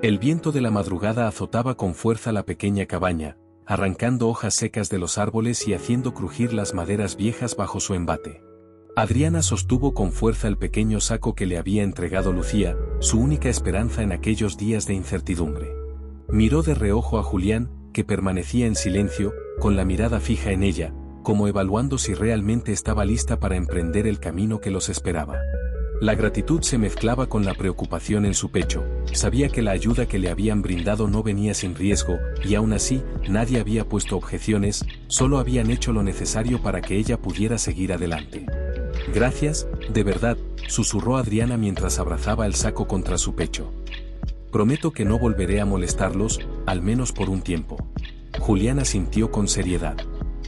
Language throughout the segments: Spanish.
El viento de la madrugada azotaba con fuerza la pequeña cabaña, arrancando hojas secas de los árboles y haciendo crujir las maderas viejas bajo su embate. Adriana sostuvo con fuerza el pequeño saco que le había entregado Lucía, su única esperanza en aquellos días de incertidumbre. Miró de reojo a Julián, que permanecía en silencio, con la mirada fija en ella, como evaluando si realmente estaba lista para emprender el camino que los esperaba. La gratitud se mezclaba con la preocupación en su pecho, sabía que la ayuda que le habían brindado no venía sin riesgo, y aún así, nadie había puesto objeciones, solo habían hecho lo necesario para que ella pudiera seguir adelante. Gracias, de verdad, susurró Adriana mientras abrazaba el saco contra su pecho. Prometo que no volveré a molestarlos, al menos por un tiempo. Julián asintió con seriedad.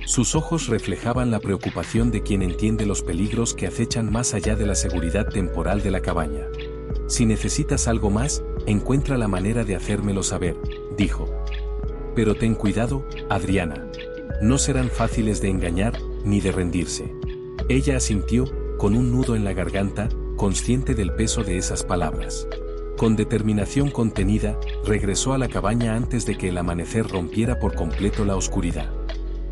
Sus ojos reflejaban la preocupación de quien entiende los peligros que acechan más allá de la seguridad temporal de la cabaña. Si necesitas algo más, encuentra la manera de hacérmelo saber, dijo. Pero ten cuidado, Adriana. No serán fáciles de engañar, ni de rendirse. Ella asintió, con un nudo en la garganta, consciente del peso de esas palabras. Con determinación contenida, regresó a la cabaña antes de que el amanecer rompiera por completo la oscuridad.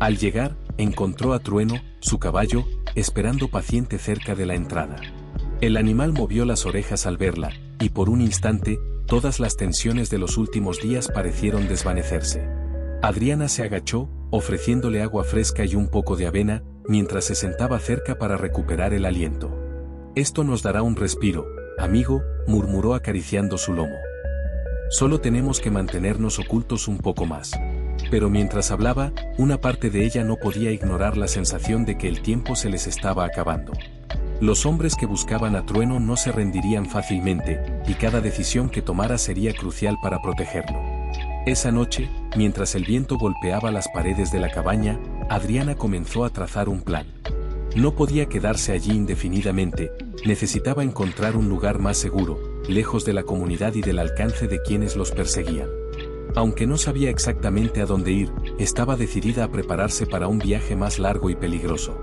Al llegar, encontró a Trueno, su caballo, esperando paciente cerca de la entrada. El animal movió las orejas al verla, y por un instante, todas las tensiones de los últimos días parecieron desvanecerse. Adriana se agachó, ofreciéndole agua fresca y un poco de avena, mientras se sentaba cerca para recuperar el aliento. Esto nos dará un respiro, amigo, murmuró acariciando su lomo. Solo tenemos que mantenernos ocultos un poco más. Pero mientras hablaba, una parte de ella no podía ignorar la sensación de que el tiempo se les estaba acabando. Los hombres que buscaban a Trueno no se rendirían fácilmente, y cada decisión que tomara sería crucial para protegerlo. Esa noche, mientras el viento golpeaba las paredes de la cabaña, Adriana comenzó a trazar un plan. No podía quedarse allí indefinidamente, necesitaba encontrar un lugar más seguro, lejos de la comunidad y del alcance de quienes los perseguían. Aunque no sabía exactamente a dónde ir, estaba decidida a prepararse para un viaje más largo y peligroso.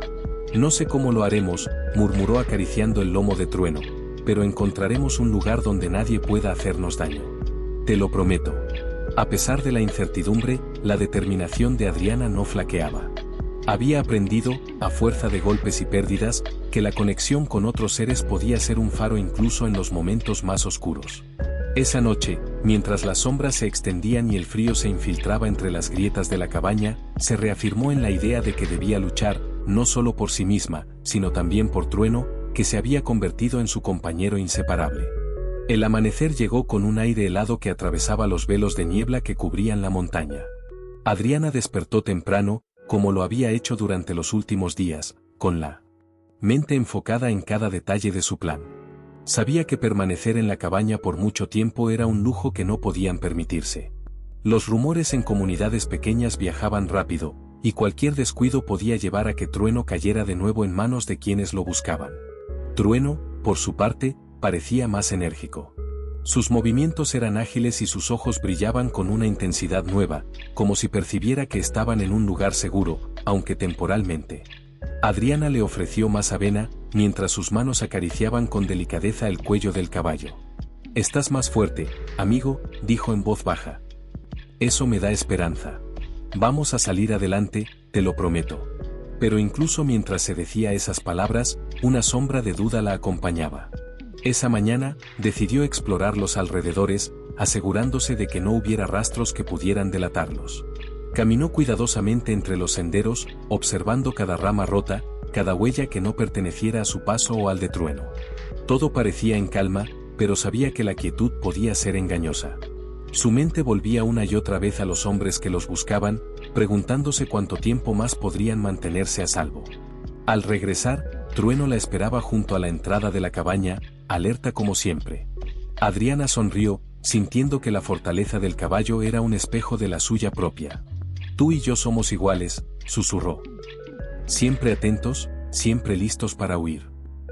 No sé cómo lo haremos, murmuró acariciando el lomo de Trueno, pero encontraremos un lugar donde nadie pueda hacernos daño. Te lo prometo. A pesar de la incertidumbre, la determinación de Adriana no flaqueaba. Había aprendido, a fuerza de golpes y pérdidas, que la conexión con otros seres podía ser un faro incluso en los momentos más oscuros. Esa noche, mientras las sombras se extendían y el frío se infiltraba entre las grietas de la cabaña, se reafirmó en la idea de que debía luchar, no solo por sí misma, sino también por Trueno, que se había convertido en su compañero inseparable. El amanecer llegó con un aire helado que atravesaba los velos de niebla que cubrían la montaña. Adriana despertó temprano, como lo había hecho durante los últimos días, con la mente enfocada en cada detalle de su plan. Sabía que permanecer en la cabaña por mucho tiempo era un lujo que no podían permitirse. Los rumores en comunidades pequeñas viajaban rápido, y cualquier descuido podía llevar a que Trueno cayera de nuevo en manos de quienes lo buscaban. Trueno, por su parte, parecía más enérgico. Sus movimientos eran ágiles y sus ojos brillaban con una intensidad nueva, como si percibiera que estaban en un lugar seguro, aunque temporalmente. Adriana le ofreció más avena, mientras sus manos acariciaban con delicadeza el cuello del caballo. «Estás más fuerte, amigo», dijo en voz baja. «Eso me da esperanza. Vamos a salir adelante, te lo prometo». Pero incluso mientras se decía esas palabras, una sombra de duda la acompañaba. Esa mañana, decidió explorar los alrededores, asegurándose de que no hubiera rastros que pudieran delatarlos. Caminó cuidadosamente entre los senderos, observando cada rama rota, cada huella que no perteneciera a su paso o al de Trueno. Todo parecía en calma, pero sabía que la quietud podía ser engañosa. Su mente volvía una y otra vez a los hombres que los buscaban, preguntándose cuánto tiempo más podrían mantenerse a salvo. Al regresar, Trueno la esperaba junto a la entrada de la cabaña, alerta como siempre. Adriana sonrió, sintiendo que la fortaleza del caballo era un espejo de la suya propia. «Tú y yo somos iguales», susurró. «Siempre atentos, siempre listos para huir».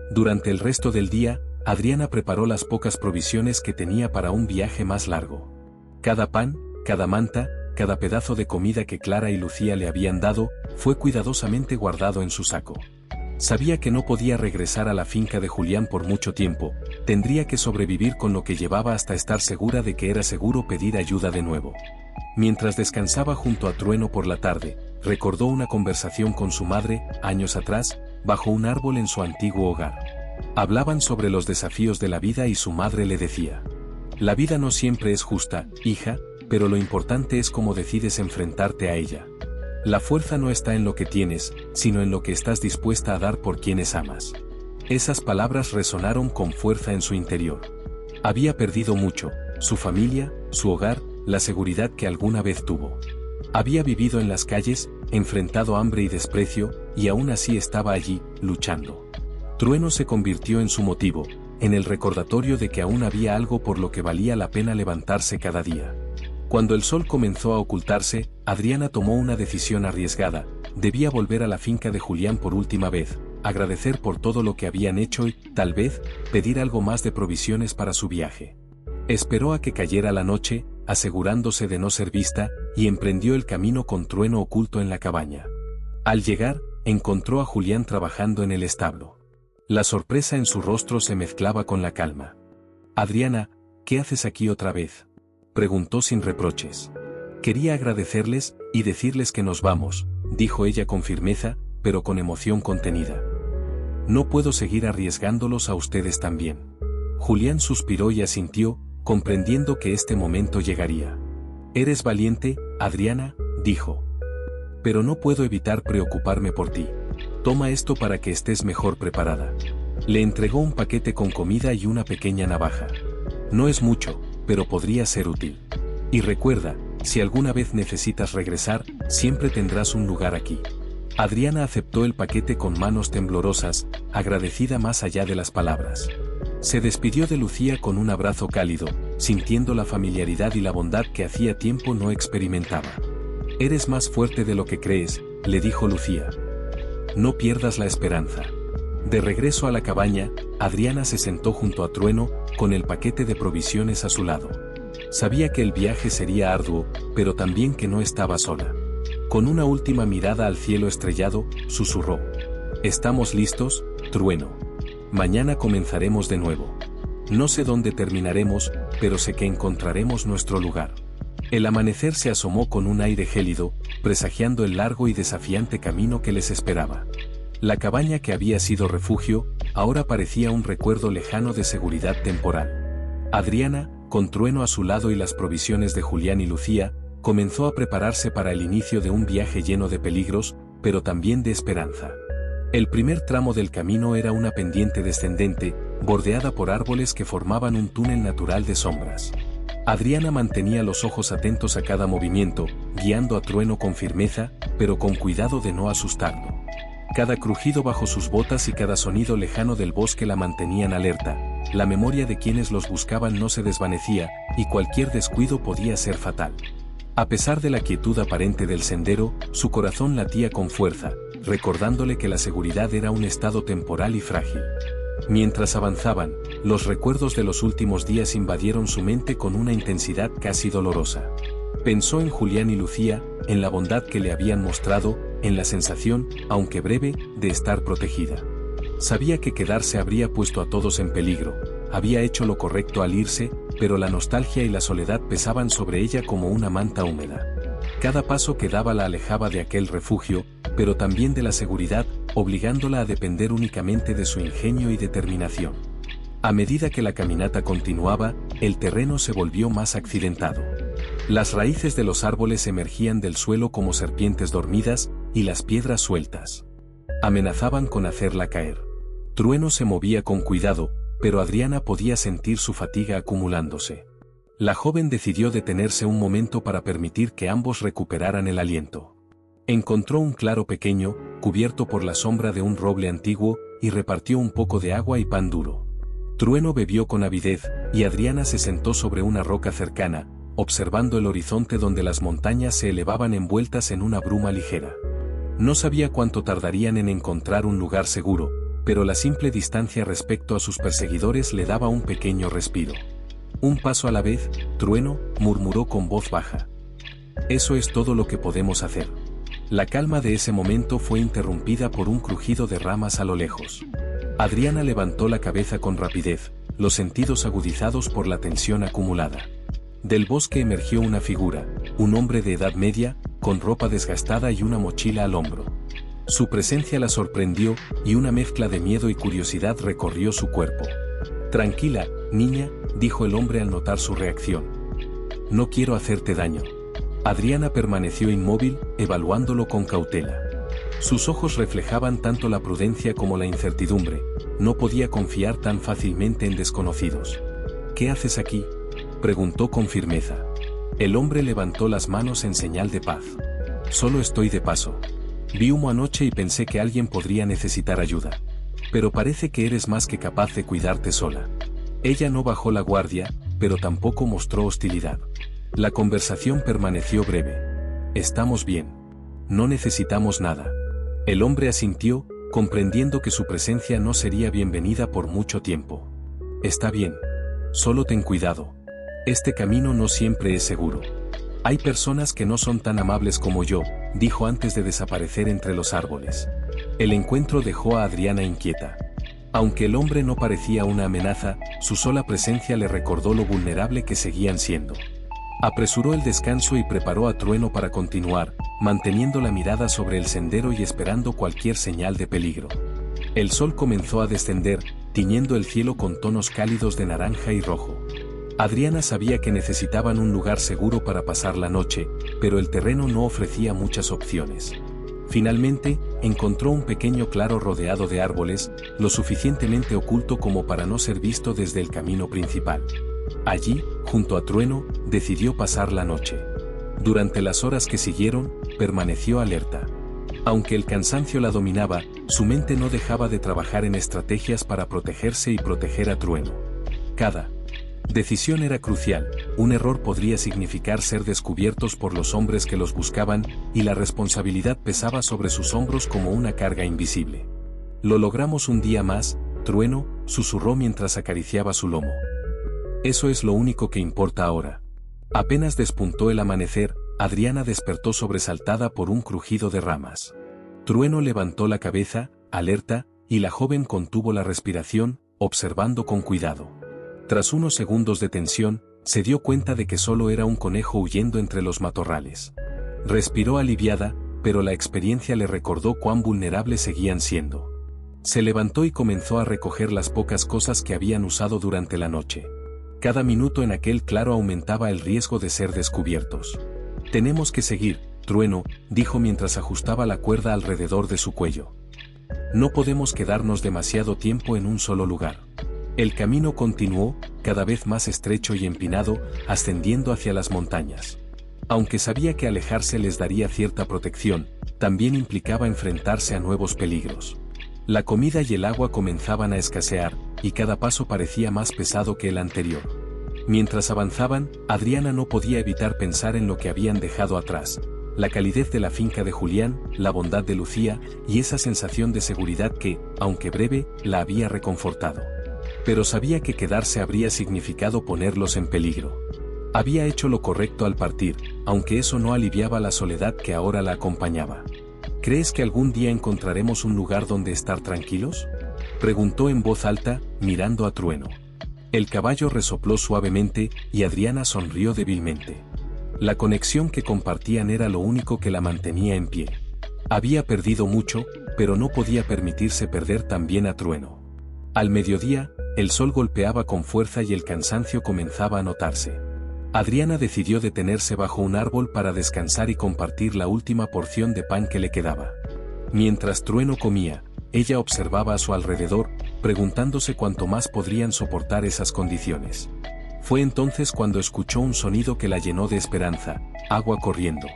Durante el resto del día, Adriana preparó las pocas provisiones que tenía para un viaje más largo. Cada pan, cada manta, cada pedazo de comida que Clara y Lucía le habían dado, fue cuidadosamente guardado en su saco. Sabía que no podía regresar a la finca de Julián por mucho tiempo, tendría que sobrevivir con lo que llevaba hasta estar segura de que era seguro pedir ayuda de nuevo. Mientras descansaba junto a Trueno por la tarde, recordó una conversación con su madre, años atrás, bajo un árbol en su antiguo hogar. Hablaban sobre los desafíos de la vida y su madre le decía: la vida no siempre es justa, hija, pero lo importante es cómo decides enfrentarte a ella. La fuerza no está en lo que tienes, sino en lo que estás dispuesta a dar por quienes amas. Esas palabras resonaron con fuerza en su interior. Había perdido mucho: su familia, su hogar, la seguridad que alguna vez tuvo. Había vivido en las calles, enfrentado hambre y desprecio, y aún así estaba allí, luchando. Trueno se convirtió en su motivo, en el recordatorio de que aún había algo por lo que valía la pena levantarse cada día. Cuando el sol comenzó a ocultarse, Adriana tomó una decisión arriesgada: debía volver a la finca de Julián por última vez, agradecer por todo lo que habían hecho y, tal vez, pedir algo más de provisiones para su viaje. Esperó a que cayera la noche, asegurándose de no ser vista, y emprendió el camino con Trueno oculto en la cabaña. Al llegar, encontró a Julián trabajando en el establo. La sorpresa en su rostro se mezclaba con la calma. «Adriana, ¿qué haces aquí otra vez?», preguntó sin reproches. «Quería agradecerles y decirles que nos vamos», dijo ella con firmeza, pero con emoción contenida. «No puedo seguir arriesgándolos a ustedes también». Julián suspiró y asintió, comprendiendo que este momento llegaría. «Eres valiente, Adriana», dijo. «Pero no puedo evitar preocuparme por ti. Toma esto para que estés mejor preparada». Le entregó un paquete con comida y una pequeña navaja. «No es mucho, pero podría ser útil. Y recuerda, si alguna vez necesitas regresar, siempre tendrás un lugar aquí». Adriana aceptó el paquete con manos temblorosas, agradecida más allá de las palabras. Se despidió de Lucía con un abrazo cálido, sintiendo la familiaridad y la bondad que hacía tiempo no experimentaba. «Eres más fuerte de lo que crees», le dijo Lucía. «No pierdas la esperanza». De regreso a la cabaña, Adriana se sentó junto a Trueno, con el paquete de provisiones a su lado. Sabía que el viaje sería arduo, pero también que no estaba sola. Con una última mirada al cielo estrellado, susurró: «¿Estamos listos, Trueno? Mañana comenzaremos de nuevo. No sé dónde terminaremos, pero sé que encontraremos nuestro lugar». El amanecer se asomó con un aire gélido, presagiando el largo y desafiante camino que les esperaba. La cabaña que había sido refugio, ahora parecía un recuerdo lejano de seguridad temporal. Adriana, con Trueno a su lado y las provisiones de Julián y Lucía, comenzó a prepararse para el inicio de un viaje lleno de peligros, pero también de esperanza. El primer tramo del camino era una pendiente descendente, bordeada por árboles que formaban un túnel natural de sombras. Adriana mantenía los ojos atentos a cada movimiento, guiando a Trueno con firmeza, pero con cuidado de no asustarlo. Cada crujido bajo sus botas y cada sonido lejano del bosque la mantenían alerta. La memoria de quienes los buscaban no se desvanecía, y cualquier descuido podía ser fatal. A pesar de la quietud aparente del sendero, su corazón latía con fuerza, recordándole que la seguridad era un estado temporal y frágil. Mientras avanzaban, los recuerdos de los últimos días invadieron su mente con una intensidad casi dolorosa. Pensó en Julián y Lucía, en la bondad que le habían mostrado, en la sensación, aunque breve, de estar protegida. Sabía que quedarse habría puesto a todos en peligro, había hecho lo correcto al irse, pero la nostalgia y la soledad pesaban sobre ella como una manta húmeda. Cada paso que daba la alejaba de aquel refugio, pero también de la seguridad, obligándola a depender únicamente de su ingenio y determinación. A medida que la caminata continuaba, el terreno se volvió más accidentado. Las raíces de los árboles emergían del suelo como serpientes dormidas, y las piedras sueltas amenazaban con hacerla caer. Trueno se movía con cuidado, pero Adriana podía sentir su fatiga acumulándose. La joven decidió detenerse un momento para permitir que ambos recuperaran el aliento. Encontró un claro pequeño, cubierto por la sombra de un roble antiguo, y repartió un poco de agua y pan duro. Trueno bebió con avidez, y Adriana se sentó sobre una roca cercana, observando el horizonte donde las montañas se elevaban envueltas en una bruma ligera. No sabía cuánto tardarían en encontrar un lugar seguro, pero la simple distancia respecto a sus perseguidores le daba un pequeño respiro. «Un paso a la vez, Trueno», murmuró con voz baja. «Eso es todo lo que podemos hacer». La calma de ese momento fue interrumpida por un crujido de ramas a lo lejos. Adriana levantó la cabeza con rapidez, los sentidos agudizados por la tensión acumulada. Del bosque emergió una figura, un hombre de edad media, con ropa desgastada y una mochila al hombro. Su presencia la sorprendió, y una mezcla de miedo y curiosidad recorrió su cuerpo. «Tranquila, niña», dijo el hombre al notar su reacción. «No quiero hacerte daño». Adriana permaneció inmóvil, evaluándolo con cautela. Sus ojos reflejaban tanto la prudencia como la incertidumbre, no podía confiar tan fácilmente en desconocidos. «¿Qué haces aquí?», preguntó con firmeza. El hombre levantó las manos en señal de paz. «Solo estoy de paso. Vi humo anoche y pensé que alguien podría necesitar ayuda. Pero parece que eres más que capaz de cuidarte sola». Ella no bajó la guardia, pero tampoco mostró hostilidad. La conversación permaneció breve. «Estamos bien. No necesitamos nada». El hombre asintió, comprendiendo que su presencia no sería bienvenida por mucho tiempo. «Está bien. Solo ten cuidado. Este camino no siempre es seguro. Hay personas que no son tan amables como yo», dijo antes de desaparecer entre los árboles. El encuentro dejó a Adriana inquieta. Aunque el hombre no parecía una amenaza, su sola presencia le recordó lo vulnerable que seguían siendo. Apresuró el descanso y preparó a Trueno para continuar, manteniendo la mirada sobre el sendero y esperando cualquier señal de peligro. El sol comenzó a descender, tiñendo el cielo con tonos cálidos de naranja y rojo. Adriana sabía que necesitaban un lugar seguro para pasar la noche, pero el terreno no ofrecía muchas opciones. Finalmente, encontró un pequeño claro rodeado de árboles, lo suficientemente oculto como para no ser visto desde el camino principal. Allí, junto a Trueno, decidió pasar la noche. Durante las horas que siguieron, permaneció alerta. Aunque el cansancio la dominaba, su mente no dejaba de trabajar en estrategias para protegerse y proteger a Trueno. Cada decisión era crucial, un error podría significar ser descubiertos por los hombres que los buscaban, y la responsabilidad pesaba sobre sus hombros como una carga invisible. «Lo logramos un día más», Trueno susurró mientras acariciaba su lomo. «Eso es lo único que importa ahora». Apenas despuntó el amanecer, Adriana despertó sobresaltada por un crujido de ramas. Trueno levantó la cabeza, alerta, y la joven contuvo la respiración, observando con cuidado. Tras unos segundos de tensión, se dio cuenta de que solo era un conejo huyendo entre los matorrales. Respiró aliviada, pero la experiencia le recordó cuán vulnerables seguían siendo. Se levantó y comenzó a recoger las pocas cosas que habían usado durante la noche. Cada minuto en aquel claro aumentaba el riesgo de ser descubiertos. «Tenemos que seguir», Trueno dijo mientras ajustaba la cuerda alrededor de su cuello. «No podemos quedarnos demasiado tiempo en un solo lugar». El camino continuó, cada vez más estrecho y empinado, ascendiendo hacia las montañas. Aunque sabía que alejarse les daría cierta protección, también implicaba enfrentarse a nuevos peligros. La comida y el agua comenzaban a escasear, y cada paso parecía más pesado que el anterior. Mientras avanzaban, Adriana no podía evitar pensar en lo que habían dejado atrás: la calidez de la finca de Julián, la bondad de Lucía, y esa sensación de seguridad que, aunque breve, la había reconfortado. Pero sabía que quedarse habría significado ponerlos en peligro. Había hecho lo correcto al partir, aunque eso no aliviaba la soledad que ahora la acompañaba. «¿Crees que algún día encontraremos un lugar donde estar tranquilos?», preguntó en voz alta, mirando a Trueno. El caballo resopló suavemente, y Adriana sonrió débilmente. La conexión que compartían era lo único que la mantenía en pie. Había perdido mucho, pero no podía permitirse perder también a Trueno. Al mediodía, el sol golpeaba con fuerza y el cansancio comenzaba a notarse. Adriana decidió detenerse bajo un árbol para descansar y compartir la última porción de pan que le quedaba. Mientras Trueno comía, ella observaba a su alrededor, preguntándose cuánto más podrían soportar esas condiciones. Fue entonces cuando escuchó un sonido que la llenó de esperanza: agua corriendo.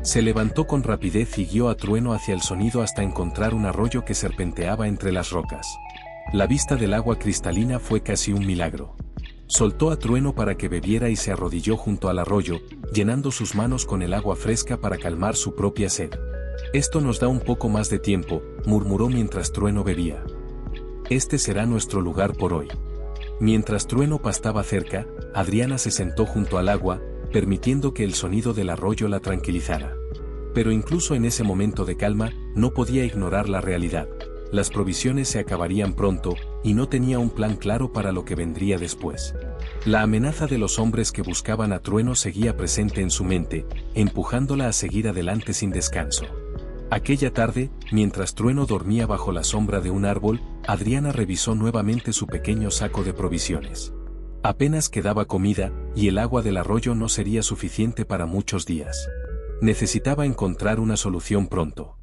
Se levantó con rapidez y guió a Trueno hacia el sonido hasta encontrar un arroyo que serpenteaba entre las rocas. La vista del agua cristalina fue casi un milagro. Soltó a Trueno para que bebiera y se arrodilló junto al arroyo, llenando sus manos con el agua fresca para calmar su propia sed. «Esto nos da un poco más de tiempo», murmuró mientras Trueno bebía. «Este será nuestro lugar por hoy». Mientras Trueno pastaba cerca, Adriana se sentó junto al agua, permitiendo que el sonido del arroyo la tranquilizara. Pero incluso en ese momento de calma, no podía ignorar la realidad. Las provisiones se acabarían pronto, y no tenía un plan claro para lo que vendría después. La amenaza de los hombres que buscaban a Trueno seguía presente en su mente, empujándola a seguir adelante sin descanso. Aquella tarde, mientras Trueno dormía bajo la sombra de un árbol, Adriana revisó nuevamente su pequeño saco de provisiones. Apenas quedaba comida, y el agua del arroyo no sería suficiente para muchos días. Necesitaba encontrar una solución pronto.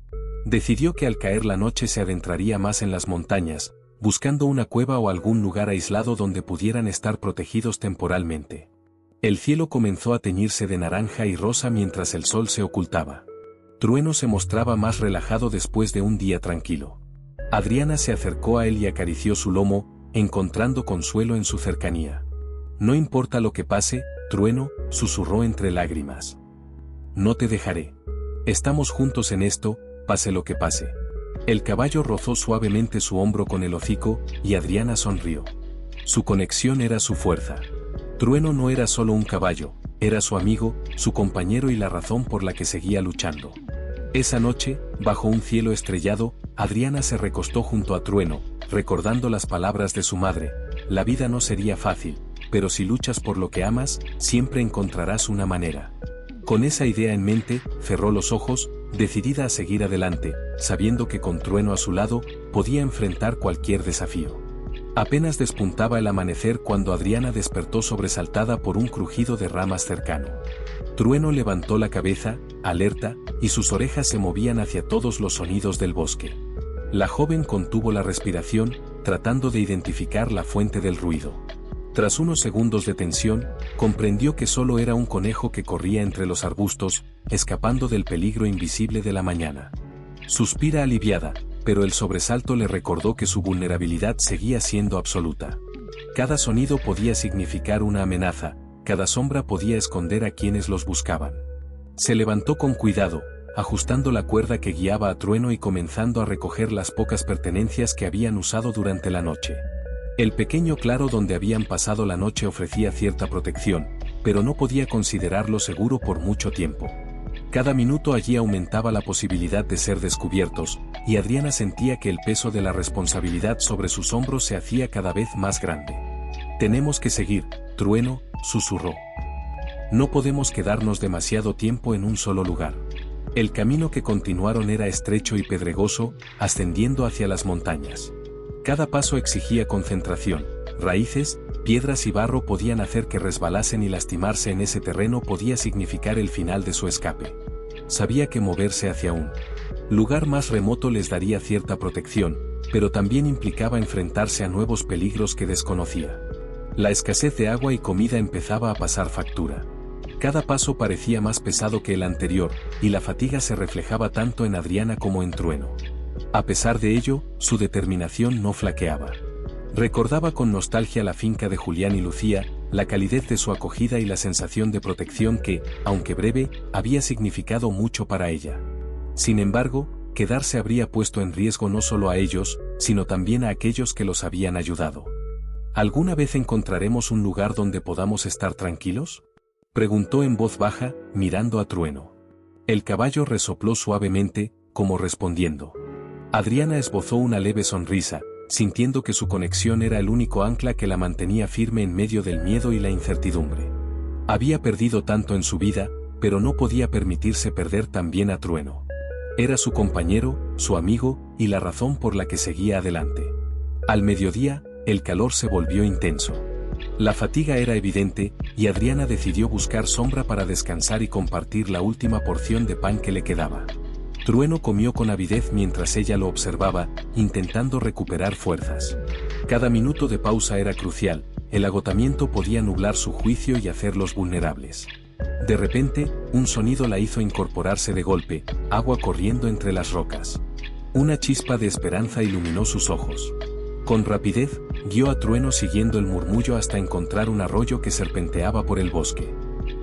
Decidió que al caer la noche se adentraría más en las montañas, buscando una cueva o algún lugar aislado donde pudieran estar protegidos temporalmente. El cielo comenzó a teñirse de naranja y rosa mientras el sol se ocultaba. Trueno se mostraba más relajado después de un día tranquilo. Adriana se acercó a él y acarició su lomo, encontrando consuelo en su cercanía. «No importa lo que pase, Trueno», susurró entre lágrimas. «No te dejaré. Estamos juntos en esto, pase lo que pase». El caballo rozó suavemente su hombro con el hocico, y Adriana sonrió. Su conexión era su fuerza. Trueno no era solo un caballo, era su amigo, su compañero y la razón por la que seguía luchando. Esa noche, bajo un cielo estrellado, Adriana se recostó junto a Trueno, recordando las palabras de su madre: «La vida no sería fácil, pero si luchas por lo que amas, siempre encontrarás una manera». Con esa idea en mente, cerró los ojos, decidida a seguir adelante, sabiendo que con Trueno a su lado, podía enfrentar cualquier desafío. Apenas despuntaba el amanecer cuando Adriana despertó sobresaltada por un crujido de ramas cercano. Trueno levantó la cabeza, alerta, y sus orejas se movían hacia todos los sonidos del bosque. La joven contuvo la respiración, tratando de identificar la fuente del ruido. Tras unos segundos de tensión, comprendió que solo era un conejo que corría entre los arbustos, escapando del peligro invisible de la mañana. Suspira aliviada, pero el sobresalto le recordó que su vulnerabilidad seguía siendo absoluta. Cada sonido podía significar una amenaza, cada sombra podía esconder a quienes los buscaban. Se levantó con cuidado, ajustando la cuerda que guiaba a Trueno y comenzando a recoger las pocas pertenencias que habían usado durante la noche. El pequeño claro donde habían pasado la noche ofrecía cierta protección, pero no podía considerarlo seguro por mucho tiempo. Cada minuto allí aumentaba la posibilidad de ser descubiertos, y Adriana sentía que el peso de la responsabilidad sobre sus hombros se hacía cada vez más grande. «Tenemos que seguir», Trueno susurró. «No podemos quedarnos demasiado tiempo en un solo lugar». El camino que continuaron era estrecho y pedregoso, ascendiendo hacia las montañas. Cada paso exigía concentración, raíces, piedras y barro podían hacer que resbalasen y lastimarse en ese terreno podía significar el final de su escape. Sabía que moverse hacia un lugar más remoto les daría cierta protección, pero también implicaba enfrentarse a nuevos peligros que desconocía. La escasez de agua y comida empezaba a pasar factura. Cada paso parecía más pesado que el anterior, y la fatiga se reflejaba tanto en Adriana como en Trueno. A pesar de ello, su determinación no flaqueaba. Recordaba con nostalgia la finca de Julián y Lucía, la calidez de su acogida y la sensación de protección que, aunque breve, había significado mucho para ella. Sin embargo, quedarse habría puesto en riesgo no solo a ellos, sino también a aquellos que los habían ayudado. ¿Alguna vez encontraremos un lugar donde podamos estar tranquilos?, preguntó en voz baja, mirando a Trueno. El caballo resopló suavemente, como respondiendo. Adriana esbozó una leve sonrisa, sintiendo que su conexión era el único ancla que la mantenía firme en medio del miedo y la incertidumbre. Había perdido tanto en su vida, pero no podía permitirse perder también a Trueno. Era su compañero, su amigo, y la razón por la que seguía adelante. Al mediodía, el calor se volvió intenso. La fatiga era evidente, y Adriana decidió buscar sombra para descansar y compartir la última porción de pan que le quedaba. Trueno comió con avidez mientras ella lo observaba, intentando recuperar fuerzas. Cada minuto de pausa era crucial, el agotamiento podía nublar su juicio y hacerlos vulnerables. De repente, un sonido la hizo incorporarse de golpe, agua corriendo entre las rocas. Una chispa de esperanza iluminó sus ojos. Con rapidez, guió a Trueno siguiendo el murmullo hasta encontrar un arroyo que serpenteaba por el bosque.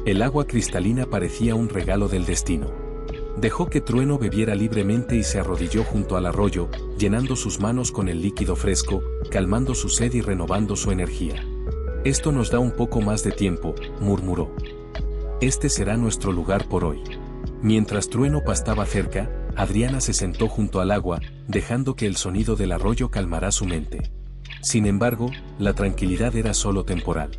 El agua cristalina parecía un regalo del destino. Dejó que Trueno bebiera libremente y se arrodilló junto al arroyo, llenando sus manos con el líquido fresco, calmando su sed y renovando su energía. «Esto nos da un poco más de tiempo», murmuró. «Este será nuestro lugar por hoy. Mientras Trueno pastaba cerca, Adriana se sentó junto al agua, dejando que el sonido del arroyo calmara su mente. Sin embargo, la tranquilidad era solo temporal.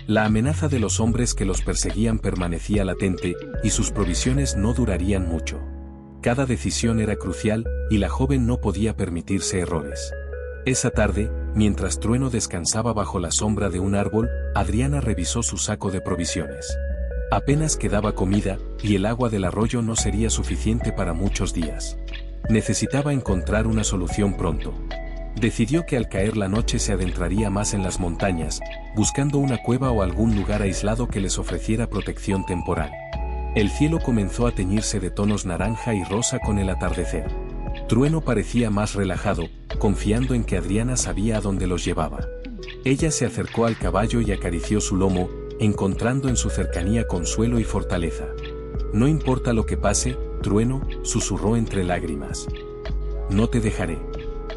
La amenaza de los hombres que los perseguían permanecía latente, y sus provisiones no durarían mucho. Cada decisión era crucial, y la joven no podía permitirse errores. Esa tarde, mientras Trueno descansaba bajo la sombra de un árbol, Adriana revisó su saco de provisiones. Apenas quedaba comida, y el agua del arroyo no sería suficiente para muchos días. Necesitaba encontrar una solución pronto. Decidió que al caer la noche se adentraría más en las montañas, buscando una cueva o algún lugar aislado que les ofreciera protección temporal. El cielo comenzó a teñirse de tonos naranja y rosa con el atardecer. Trueno parecía más relajado, confiando en que Adriana sabía a dónde los llevaba. Ella se acercó al caballo y acarició su lomo, encontrando en su cercanía consuelo y fortaleza. «No importa lo que pase, Trueno», susurró entre lágrimas. «No te dejaré.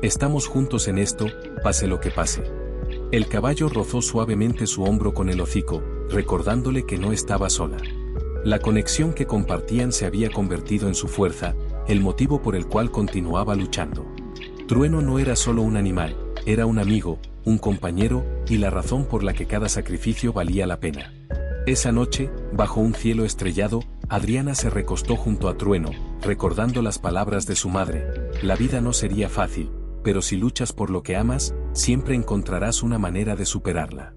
Estamos juntos en esto, pase lo que pase». El caballo rozó suavemente su hombro con el hocico, recordándole que no estaba sola. La conexión que compartían se había convertido en su fuerza, el motivo por el cual continuaba luchando. Trueno no era solo un animal, era un amigo, un compañero, y la razón por la que cada sacrificio valía la pena. Esa noche, bajo un cielo estrellado, Adriana se recostó junto a Trueno, recordando las palabras de su madre: «La vida no sería fácil, pero si luchas por lo que amas, siempre encontrarás una manera de superarla».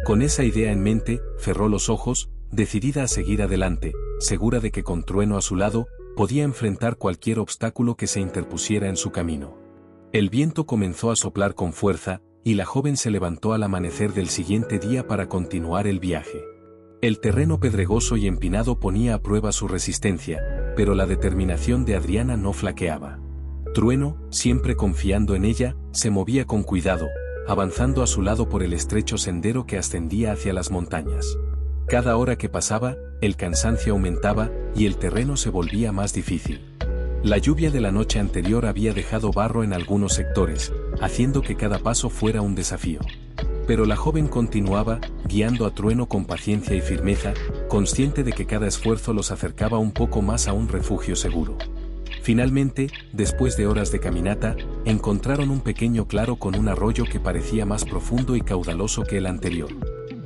Con esa idea en mente, cerró los ojos, decidida a seguir adelante, segura de que con Trueno a su lado, podía enfrentar cualquier obstáculo que se interpusiera en su camino. El viento comenzó a soplar con fuerza, y la joven se levantó al amanecer del siguiente día para continuar el viaje. El terreno pedregoso y empinado ponía a prueba su resistencia, pero la determinación de Adriana no flaqueaba. Trueno, siempre confiando en ella, se movía con cuidado, avanzando a su lado por el estrecho sendero que ascendía hacia las montañas. Cada hora que pasaba, el cansancio aumentaba, y el terreno se volvía más difícil. La lluvia de la noche anterior había dejado barro en algunos sectores, haciendo que cada paso fuera un desafío. Pero la joven continuaba, guiando a Trueno con paciencia y firmeza, consciente de que cada esfuerzo los acercaba un poco más a un refugio seguro. Finalmente, después de horas de caminata, encontraron un pequeño claro con un arroyo que parecía más profundo y caudaloso que el anterior.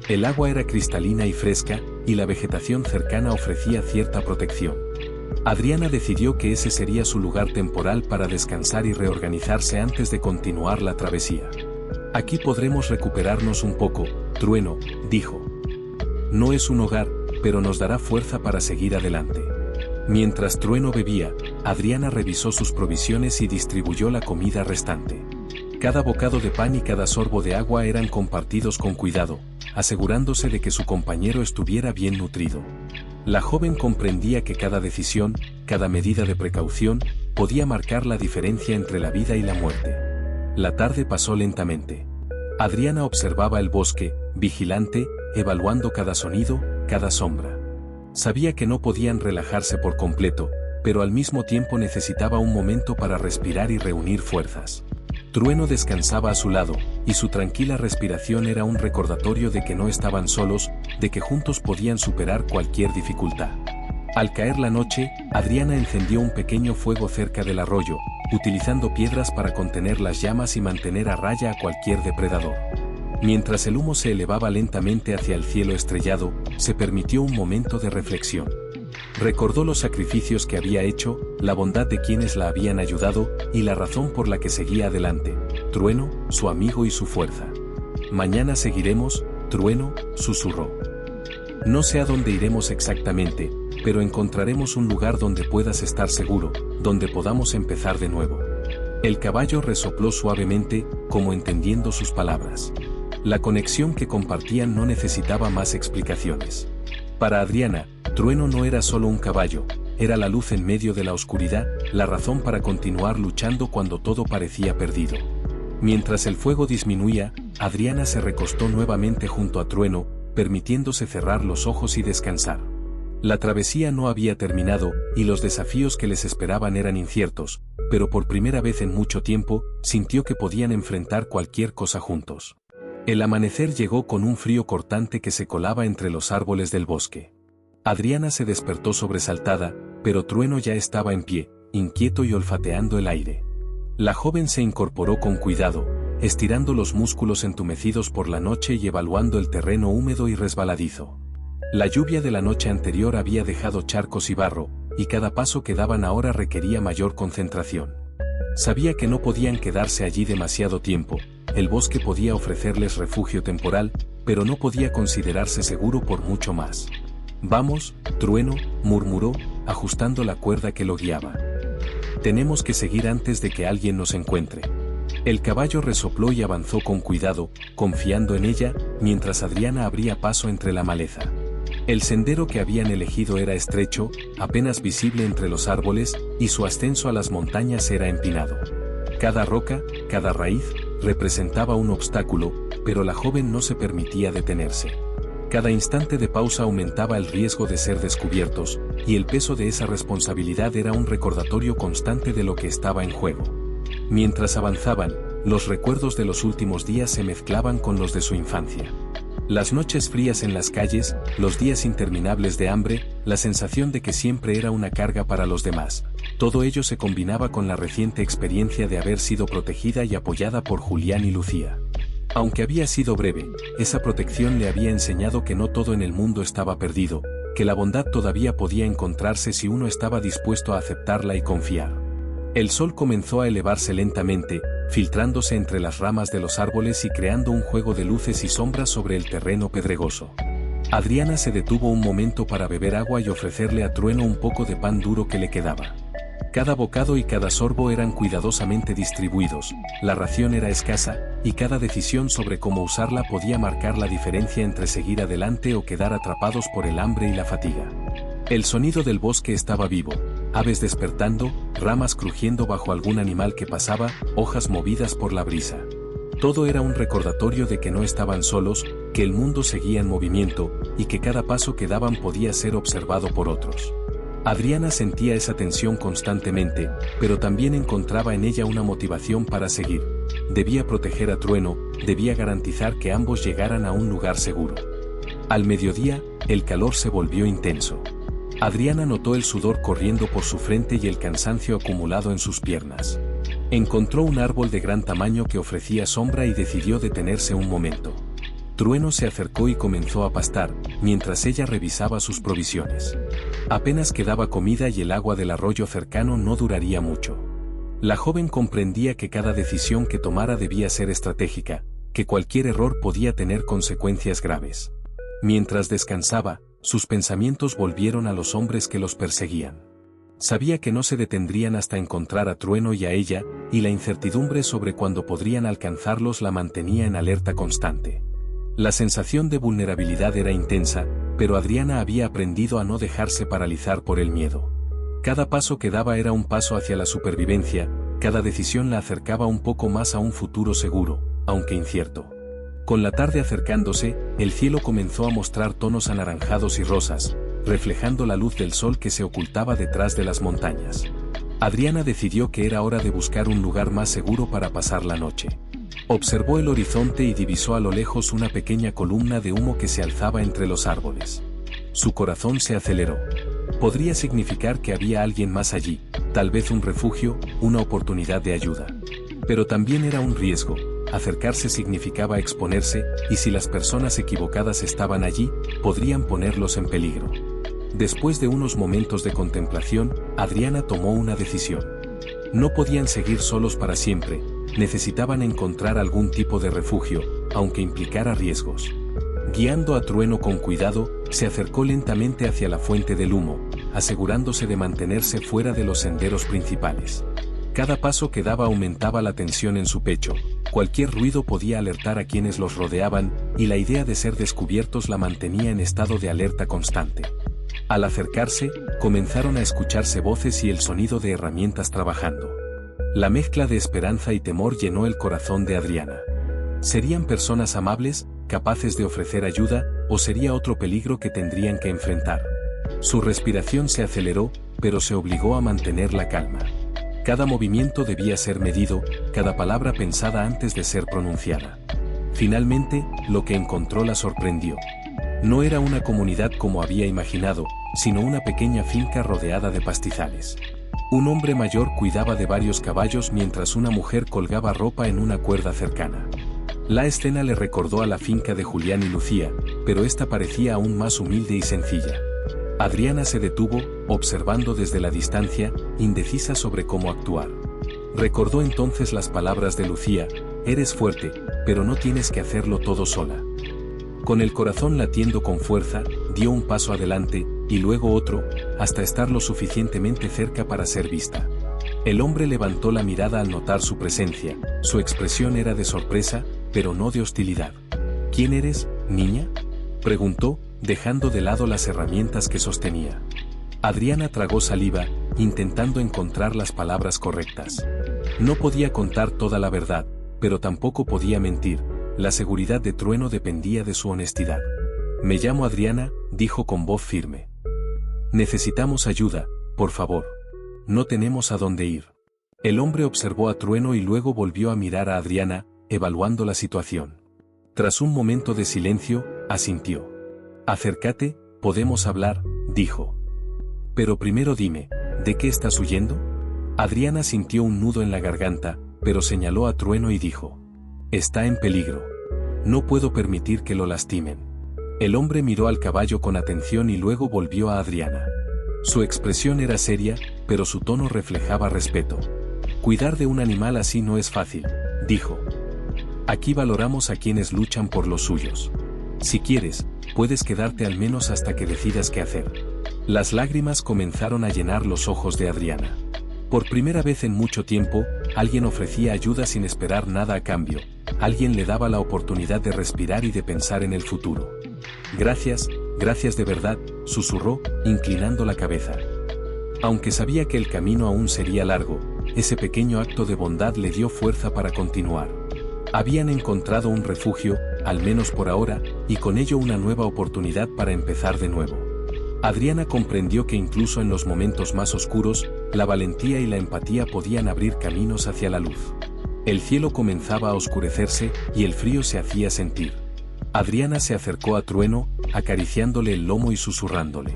El agua era cristalina y fresca, y la vegetación cercana ofrecía cierta protección. Adriana decidió que ese sería su lugar temporal para descansar y reorganizarse antes de continuar la travesía. «Aquí podremos recuperarnos un poco», Trueno dijo. «No es un hogar, pero nos dará fuerza para seguir adelante». Mientras Trueno bebía, Adriana revisó sus provisiones y distribuyó la comida restante. Cada bocado de pan y cada sorbo de agua eran compartidos con cuidado, asegurándose de que su compañero estuviera bien nutrido. La joven comprendía que cada decisión, cada medida de precaución, podía marcar la diferencia entre la vida y la muerte. La tarde pasó lentamente. Adriana observaba el bosque, vigilante, evaluando cada sonido, cada sombra. Sabía que no podían relajarse por completo, pero al mismo tiempo necesitaba un momento para respirar y reunir fuerzas. Trueno descansaba a su lado, y su tranquila respiración era un recordatorio de que no estaban solos, de que juntos podían superar cualquier dificultad. Al caer la noche, Adriana encendió un pequeño fuego cerca del arroyo, utilizando piedras para contener las llamas y mantener a raya a cualquier depredador. Mientras el humo se elevaba lentamente hacia el cielo estrellado, se permitió un momento de reflexión. Recordó los sacrificios que había hecho, la bondad de quienes la habían ayudado, y la razón por la que seguía adelante: Trueno, su amigo y su fuerza. «Mañana seguiremos», Trueno susurró. «No sé a dónde iremos exactamente, pero encontraremos un lugar donde puedas estar seguro, donde podamos empezar de nuevo». El caballo resopló suavemente, como entendiendo sus palabras. La conexión que compartían no necesitaba más explicaciones. Para Adriana, Trueno no era solo un caballo, era la luz en medio de la oscuridad, la razón para continuar luchando cuando todo parecía perdido. Mientras el fuego disminuía, Adriana se recostó nuevamente junto a Trueno, permitiéndose cerrar los ojos y descansar. La travesía no había terminado, y los desafíos que les esperaban eran inciertos, pero por primera vez en mucho tiempo, sintió que podían enfrentar cualquier cosa juntos. El amanecer llegó con un frío cortante que se colaba entre los árboles del bosque. Adriana se despertó sobresaltada, pero Trueno ya estaba en pie, inquieto y olfateando el aire. La joven se incorporó con cuidado, estirando los músculos entumecidos por la noche y evaluando el terreno húmedo y resbaladizo. La lluvia de la noche anterior había dejado charcos y barro, y cada paso que daban ahora requería mayor concentración. Sabía que no podían quedarse allí demasiado tiempo, el bosque podía ofrecerles refugio temporal, pero no podía considerarse seguro por mucho más. «Vamos, Trueno», murmuró, ajustando la cuerda que lo guiaba. «Tenemos que seguir antes de que alguien nos encuentre». El caballo resopló y avanzó con cuidado, confiando en ella, mientras Adriana abría paso entre la maleza. El sendero que habían elegido era estrecho, apenas visible entre los árboles, y su ascenso a las montañas era empinado. Cada roca, cada raíz, representaba un obstáculo, pero la joven no se permitía detenerse. Cada instante de pausa aumentaba el riesgo de ser descubiertos, y el peso de esa responsabilidad era un recordatorio constante de lo que estaba en juego. Mientras avanzaban, los recuerdos de los últimos días se mezclaban con los de su infancia. Las noches frías en las calles, los días interminables de hambre, la sensación de que siempre era una carga para los demás. Todo ello se combinaba con la reciente experiencia de haber sido protegida y apoyada por Julián y Lucía. Aunque había sido breve, esa protección le había enseñado que no todo en el mundo estaba perdido, que la bondad todavía podía encontrarse si uno estaba dispuesto a aceptarla y confiar. El sol comenzó a elevarse lentamente, filtrándose entre las ramas de los árboles y creando un juego de luces y sombras sobre el terreno pedregoso. Adriana se detuvo un momento para beber agua y ofrecerle a Trueno un poco de pan duro que le quedaba. Cada bocado y cada sorbo eran cuidadosamente distribuidos, la ración era escasa, y cada decisión sobre cómo usarla podía marcar la diferencia entre seguir adelante o quedar atrapados por el hambre y la fatiga. El sonido del bosque estaba vivo, aves despertando, ramas crujiendo bajo algún animal que pasaba, hojas movidas por la brisa. Todo era un recordatorio de que no estaban solos, que el mundo seguía en movimiento, y que cada paso que daban podía ser observado por otros. Adriana sentía esa tensión constantemente, pero también encontraba en ella una motivación para seguir. Debía proteger a Trueno, debía garantizar que ambos llegaran a un lugar seguro. Al mediodía, el calor se volvió intenso. Adriana notó el sudor corriendo por su frente y el cansancio acumulado en sus piernas. Encontró un árbol de gran tamaño que ofrecía sombra y decidió detenerse un momento. Trueno se acercó y comenzó a pastar, mientras ella revisaba sus provisiones. Apenas quedaba comida y el agua del arroyo cercano no duraría mucho. La joven comprendía que cada decisión que tomara debía ser estratégica, que cualquier error podía tener consecuencias graves. Mientras descansaba, sus pensamientos volvieron a los hombres que los perseguían. Sabía que no se detendrían hasta encontrar a Trueno y a ella, y la incertidumbre sobre cuándo podrían alcanzarlos la mantenía en alerta constante. La sensación de vulnerabilidad era intensa, pero Adriana había aprendido a no dejarse paralizar por el miedo. Cada paso que daba era un paso hacia la supervivencia, cada decisión la acercaba un poco más a un futuro seguro, aunque incierto. Con la tarde acercándose, el cielo comenzó a mostrar tonos anaranjados y rosas, reflejando la luz del sol que se ocultaba detrás de las montañas. Adriana decidió que era hora de buscar un lugar más seguro para pasar la noche. Observó el horizonte y divisó a lo lejos una pequeña columna de humo que se alzaba entre los árboles. Su corazón se aceleró. Podría significar que había alguien más allí, tal vez un refugio, una oportunidad de ayuda. Pero también era un riesgo. Acercarse significaba exponerse, y si las personas equivocadas estaban allí, podrían ponerlos en peligro. Después de unos momentos de contemplación, Adriana tomó una decisión. No podían seguir solos para siempre, necesitaban encontrar algún tipo de refugio, aunque implicara riesgos. Guiando a Trueno con cuidado, se acercó lentamente hacia la fuente del humo, asegurándose de mantenerse fuera de los senderos principales. Cada paso que daba aumentaba la tensión en su pecho, cualquier ruido podía alertar a quienes los rodeaban, y la idea de ser descubiertos la mantenía en estado de alerta constante. Al acercarse, comenzaron a escucharse voces y el sonido de herramientas trabajando. La mezcla de esperanza y temor llenó el corazón de Adriana. ¿Serían personas amables, capaces de ofrecer ayuda, o sería otro peligro que tendrían que enfrentar? Su respiración se aceleró, pero se obligó a mantener la calma. Cada movimiento debía ser medido, cada palabra pensada antes de ser pronunciada. Finalmente, lo que encontró la sorprendió. No era una comunidad como había imaginado, sino una pequeña finca rodeada de pastizales. Un hombre mayor cuidaba de varios caballos mientras una mujer colgaba ropa en una cuerda cercana. La escena le recordó a la finca de Julián y Lucía, pero esta parecía aún más humilde y sencilla. Adriana se detuvo, observando desde la distancia, indecisa sobre cómo actuar. Recordó entonces las palabras de Lucía: eres fuerte, pero no tienes que hacerlo todo sola. Con el corazón latiendo con fuerza, dio un paso adelante, y luego otro, hasta estar lo suficientemente cerca para ser vista. El hombre levantó la mirada al notar su presencia, su expresión era de sorpresa, pero no de hostilidad. ¿Quién eres, niña?, preguntó, dejando de lado las herramientas que sostenía. Adriana tragó saliva, intentando encontrar las palabras correctas. No podía contar toda la verdad, pero tampoco podía mentir. La seguridad de Trueno dependía de su honestidad. Me llamo Adriana, dijo con voz firme. Necesitamos ayuda, por favor. No tenemos a dónde ir. El hombre observó a Trueno y luego volvió a mirar a Adriana, evaluando la situación. Tras un momento de silencio, asintió. Acércate, podemos hablar, dijo. Pero primero dime, ¿de qué estás huyendo? Adriana sintió un nudo en la garganta, pero señaló a Trueno y dijo: está en peligro. No puedo permitir que lo lastimen. El hombre miró al caballo con atención y luego volvió a Adriana. Su expresión era seria, pero su tono reflejaba respeto. Cuidar de un animal así no es fácil, dijo. Aquí valoramos a quienes luchan por los suyos. Si quieres, puedes quedarte al menos hasta que decidas qué hacer. Las lágrimas comenzaron a llenar los ojos de Adriana. Por primera vez en mucho tiempo, alguien ofrecía ayuda sin esperar nada a cambio. Alguien le daba la oportunidad de respirar y de pensar en el futuro. Gracias, gracias de verdad, susurró, inclinando la cabeza. Aunque sabía que el camino aún sería largo, ese pequeño acto de bondad le dio fuerza para continuar. Habían encontrado un refugio, al menos por ahora, y con ello una nueva oportunidad para empezar de nuevo. Adriana comprendió que incluso en los momentos más oscuros, la valentía y la empatía podían abrir caminos hacia la luz. El cielo comenzaba a oscurecerse y el frío se hacía sentir. Adriana se acercó a Trueno, acariciándole el lomo y susurrándole: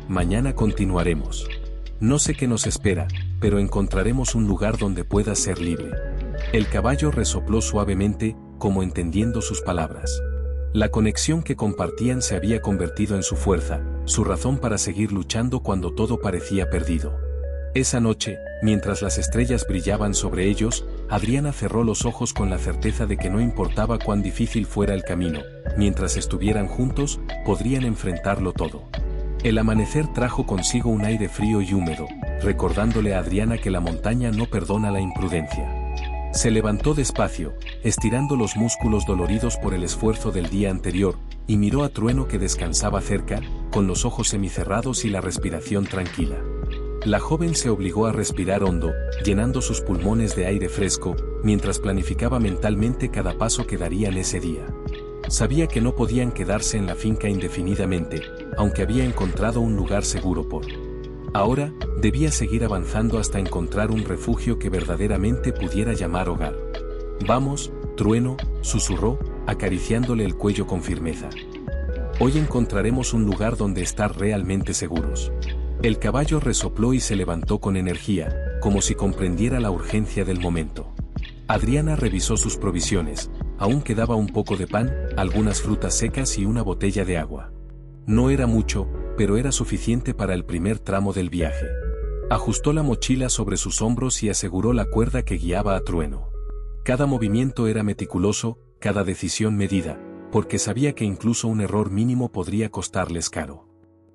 mañana continuaremos. No sé qué nos espera, pero encontraremos un lugar donde puedas ser libre. El caballo resopló suavemente, como entendiendo sus palabras. La conexión que compartían se había convertido en su fuerza, su razón para seguir luchando cuando todo parecía perdido. Esa noche, mientras las estrellas brillaban sobre ellos, Adriana cerró los ojos con la certeza de que no importaba cuán difícil fuera el camino, mientras estuvieran juntos, podrían enfrentarlo todo. El amanecer trajo consigo un aire frío y húmedo, recordándole a Adriana que la montaña no perdona la imprudencia. Se levantó despacio, estirando los músculos doloridos por el esfuerzo del día anterior, y miró a Trueno que descansaba cerca, con los ojos semicerrados y la respiración tranquila. La joven se obligó a respirar hondo, llenando sus pulmones de aire fresco, mientras planificaba mentalmente cada paso que darían ese día. Sabía que no podían quedarse en la finca indefinidamente, aunque había encontrado un lugar seguro por ahora, debía seguir avanzando hasta encontrar un refugio que verdaderamente pudiera llamar hogar. Vamos, Trueno, susurró, acariciándole el cuello con firmeza. Hoy encontraremos un lugar donde estar realmente seguros. El caballo resopló y se levantó con energía, como si comprendiera la urgencia del momento. Adriana revisó sus provisiones, aún quedaba un poco de pan, algunas frutas secas y una botella de agua. No era mucho, pero era suficiente para el primer tramo del viaje. Ajustó la mochila sobre sus hombros y aseguró la cuerda que guiaba a Trueno. Cada movimiento era meticuloso, cada decisión medida, porque sabía que incluso un error mínimo podría costarles caro.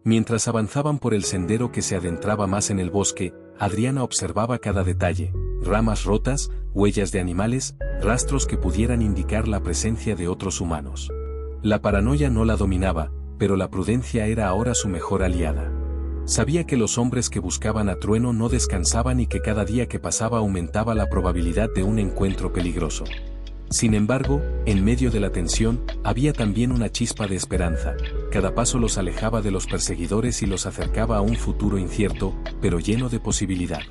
Mientras avanzaban por el sendero que se adentraba más en el bosque, Adriana observaba cada detalle: ramas rotas, huellas de animales, rastros que pudieran indicar la presencia de otros humanos. La paranoia no la dominaba, pero la prudencia era ahora su mejor aliada. Sabía que los hombres que buscaban a Trueno no descansaban y que cada día que pasaba aumentaba la probabilidad de un encuentro peligroso. Sin embargo, en medio de la tensión, había también una chispa de esperanza. Cada paso los alejaba de los perseguidores y los acercaba a un futuro incierto, pero lleno de posibilidad.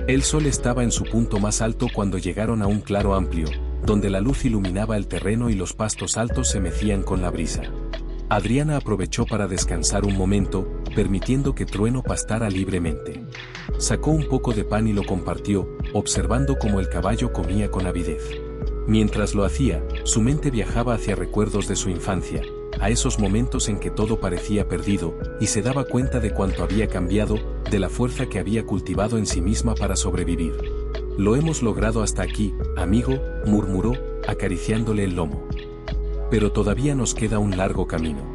El sol estaba en su punto más alto cuando llegaron a un claro amplio, donde la luz iluminaba el terreno y los pastos altos se mecían con la brisa. Adriana aprovechó para descansar un momento, permitiendo que Trueno pastara libremente. Sacó un poco de pan y lo compartió, observando cómo el caballo comía con avidez. Mientras lo hacía, su mente viajaba hacia recuerdos de su infancia, a esos momentos en que todo parecía perdido, y se daba cuenta de cuánto había cambiado, de la fuerza que había cultivado en sí misma para sobrevivir. «Lo hemos logrado hasta aquí, amigo», murmuró, acariciándole el lomo. «Pero todavía nos queda un largo camino».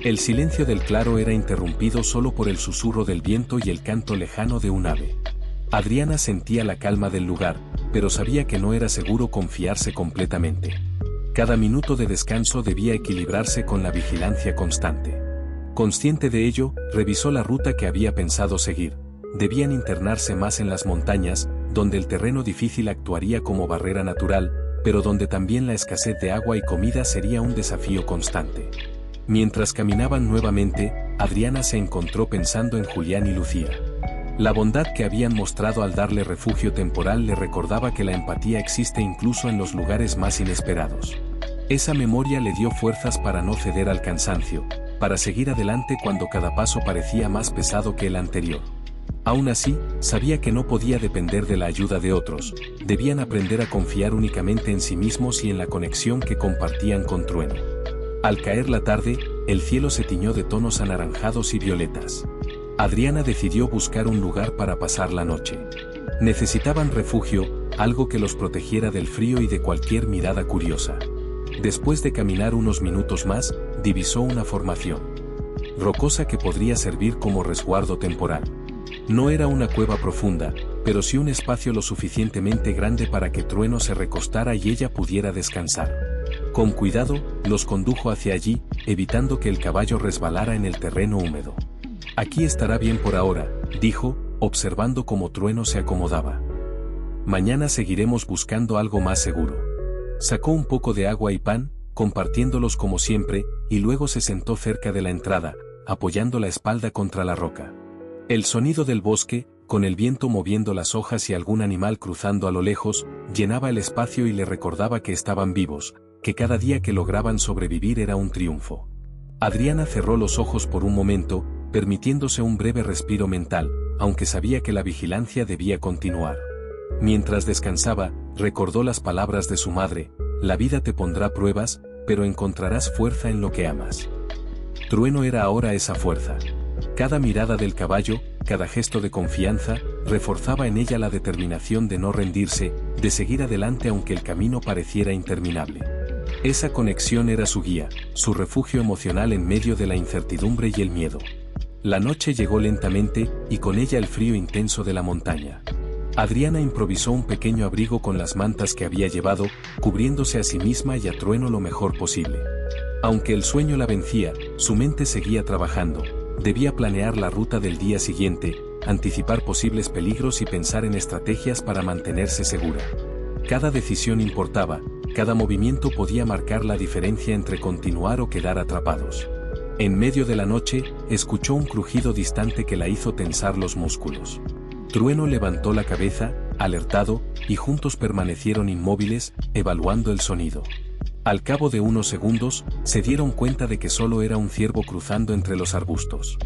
El silencio del claro era interrumpido solo por el susurro del viento y el canto lejano de un ave. Adriana sentía la calma del lugar, pero sabía que no era seguro confiarse completamente. Cada minuto de descanso debía equilibrarse con la vigilancia constante. Consciente de ello, revisó la ruta que había pensado seguir. Debían internarse más en las montañas, donde el terreno difícil actuaría como barrera natural, pero donde también la escasez de agua y comida sería un desafío constante. Mientras caminaban nuevamente, Adriana se encontró pensando en Julián y Lucía. La bondad que habían mostrado al darle refugio temporal le recordaba que la empatía existe incluso en los lugares más inesperados. Esa memoria le dio fuerzas para no ceder al cansancio, para seguir adelante cuando cada paso parecía más pesado que el anterior. Aún así, sabía que no podía depender de la ayuda de otros, debían aprender a confiar únicamente en sí mismos y en la conexión que compartían con Trueno. Al caer la tarde, el cielo se tiñó de tonos anaranjados y violetas. Adriana decidió buscar un lugar para pasar la noche. Necesitaban refugio, algo que los protegiera del frío y de cualquier mirada curiosa. Después de caminar unos minutos más, divisó una formación rocosa que podría servir como resguardo temporal. No era una cueva profunda, pero sí un espacio lo suficientemente grande para que Trueno se recostara y ella pudiera descansar. Con cuidado, los condujo hacia allí, evitando que el caballo resbalara en el terreno húmedo. «Aquí estará bien por ahora», dijo, observando cómo Trueno se acomodaba. «Mañana seguiremos buscando algo más seguro». Sacó un poco de agua y pan, compartiéndolos como siempre, y luego se sentó cerca de la entrada, apoyando la espalda contra la roca. El sonido del bosque, con el viento moviendo las hojas y algún animal cruzando a lo lejos, llenaba el espacio y le recordaba que estaban vivos, que cada día que lograban sobrevivir era un triunfo. Adriana cerró los ojos por un momento, permitiéndose un breve respiro mental, aunque sabía que la vigilancia debía continuar. Mientras descansaba, recordó las palabras de su madre: «La vida te pondrá pruebas, pero encontrarás fuerza en lo que amas». Trueno era ahora esa fuerza. Cada mirada del caballo, cada gesto de confianza, reforzaba en ella la determinación de no rendirse, de seguir adelante aunque el camino pareciera interminable. Esa conexión era su guía, su refugio emocional en medio de la incertidumbre y el miedo. La noche llegó lentamente, y con ella el frío intenso de la montaña. Adriana improvisó un pequeño abrigo con las mantas que había llevado, cubriéndose a sí misma y a Trueno lo mejor posible. Aunque el sueño la vencía, su mente seguía trabajando. Debía planear la ruta del día siguiente, anticipar posibles peligros y pensar en estrategias para mantenerse segura. Cada decisión importaba, cada movimiento podía marcar la diferencia entre continuar o quedar atrapados. En medio de la noche, escuchó un crujido distante que la hizo tensar los músculos. Trueno levantó la cabeza, alertado, y juntos permanecieron inmóviles, evaluando el sonido. Al cabo de unos segundos, se dieron cuenta de que solo era un ciervo cruzando entre los arbustos.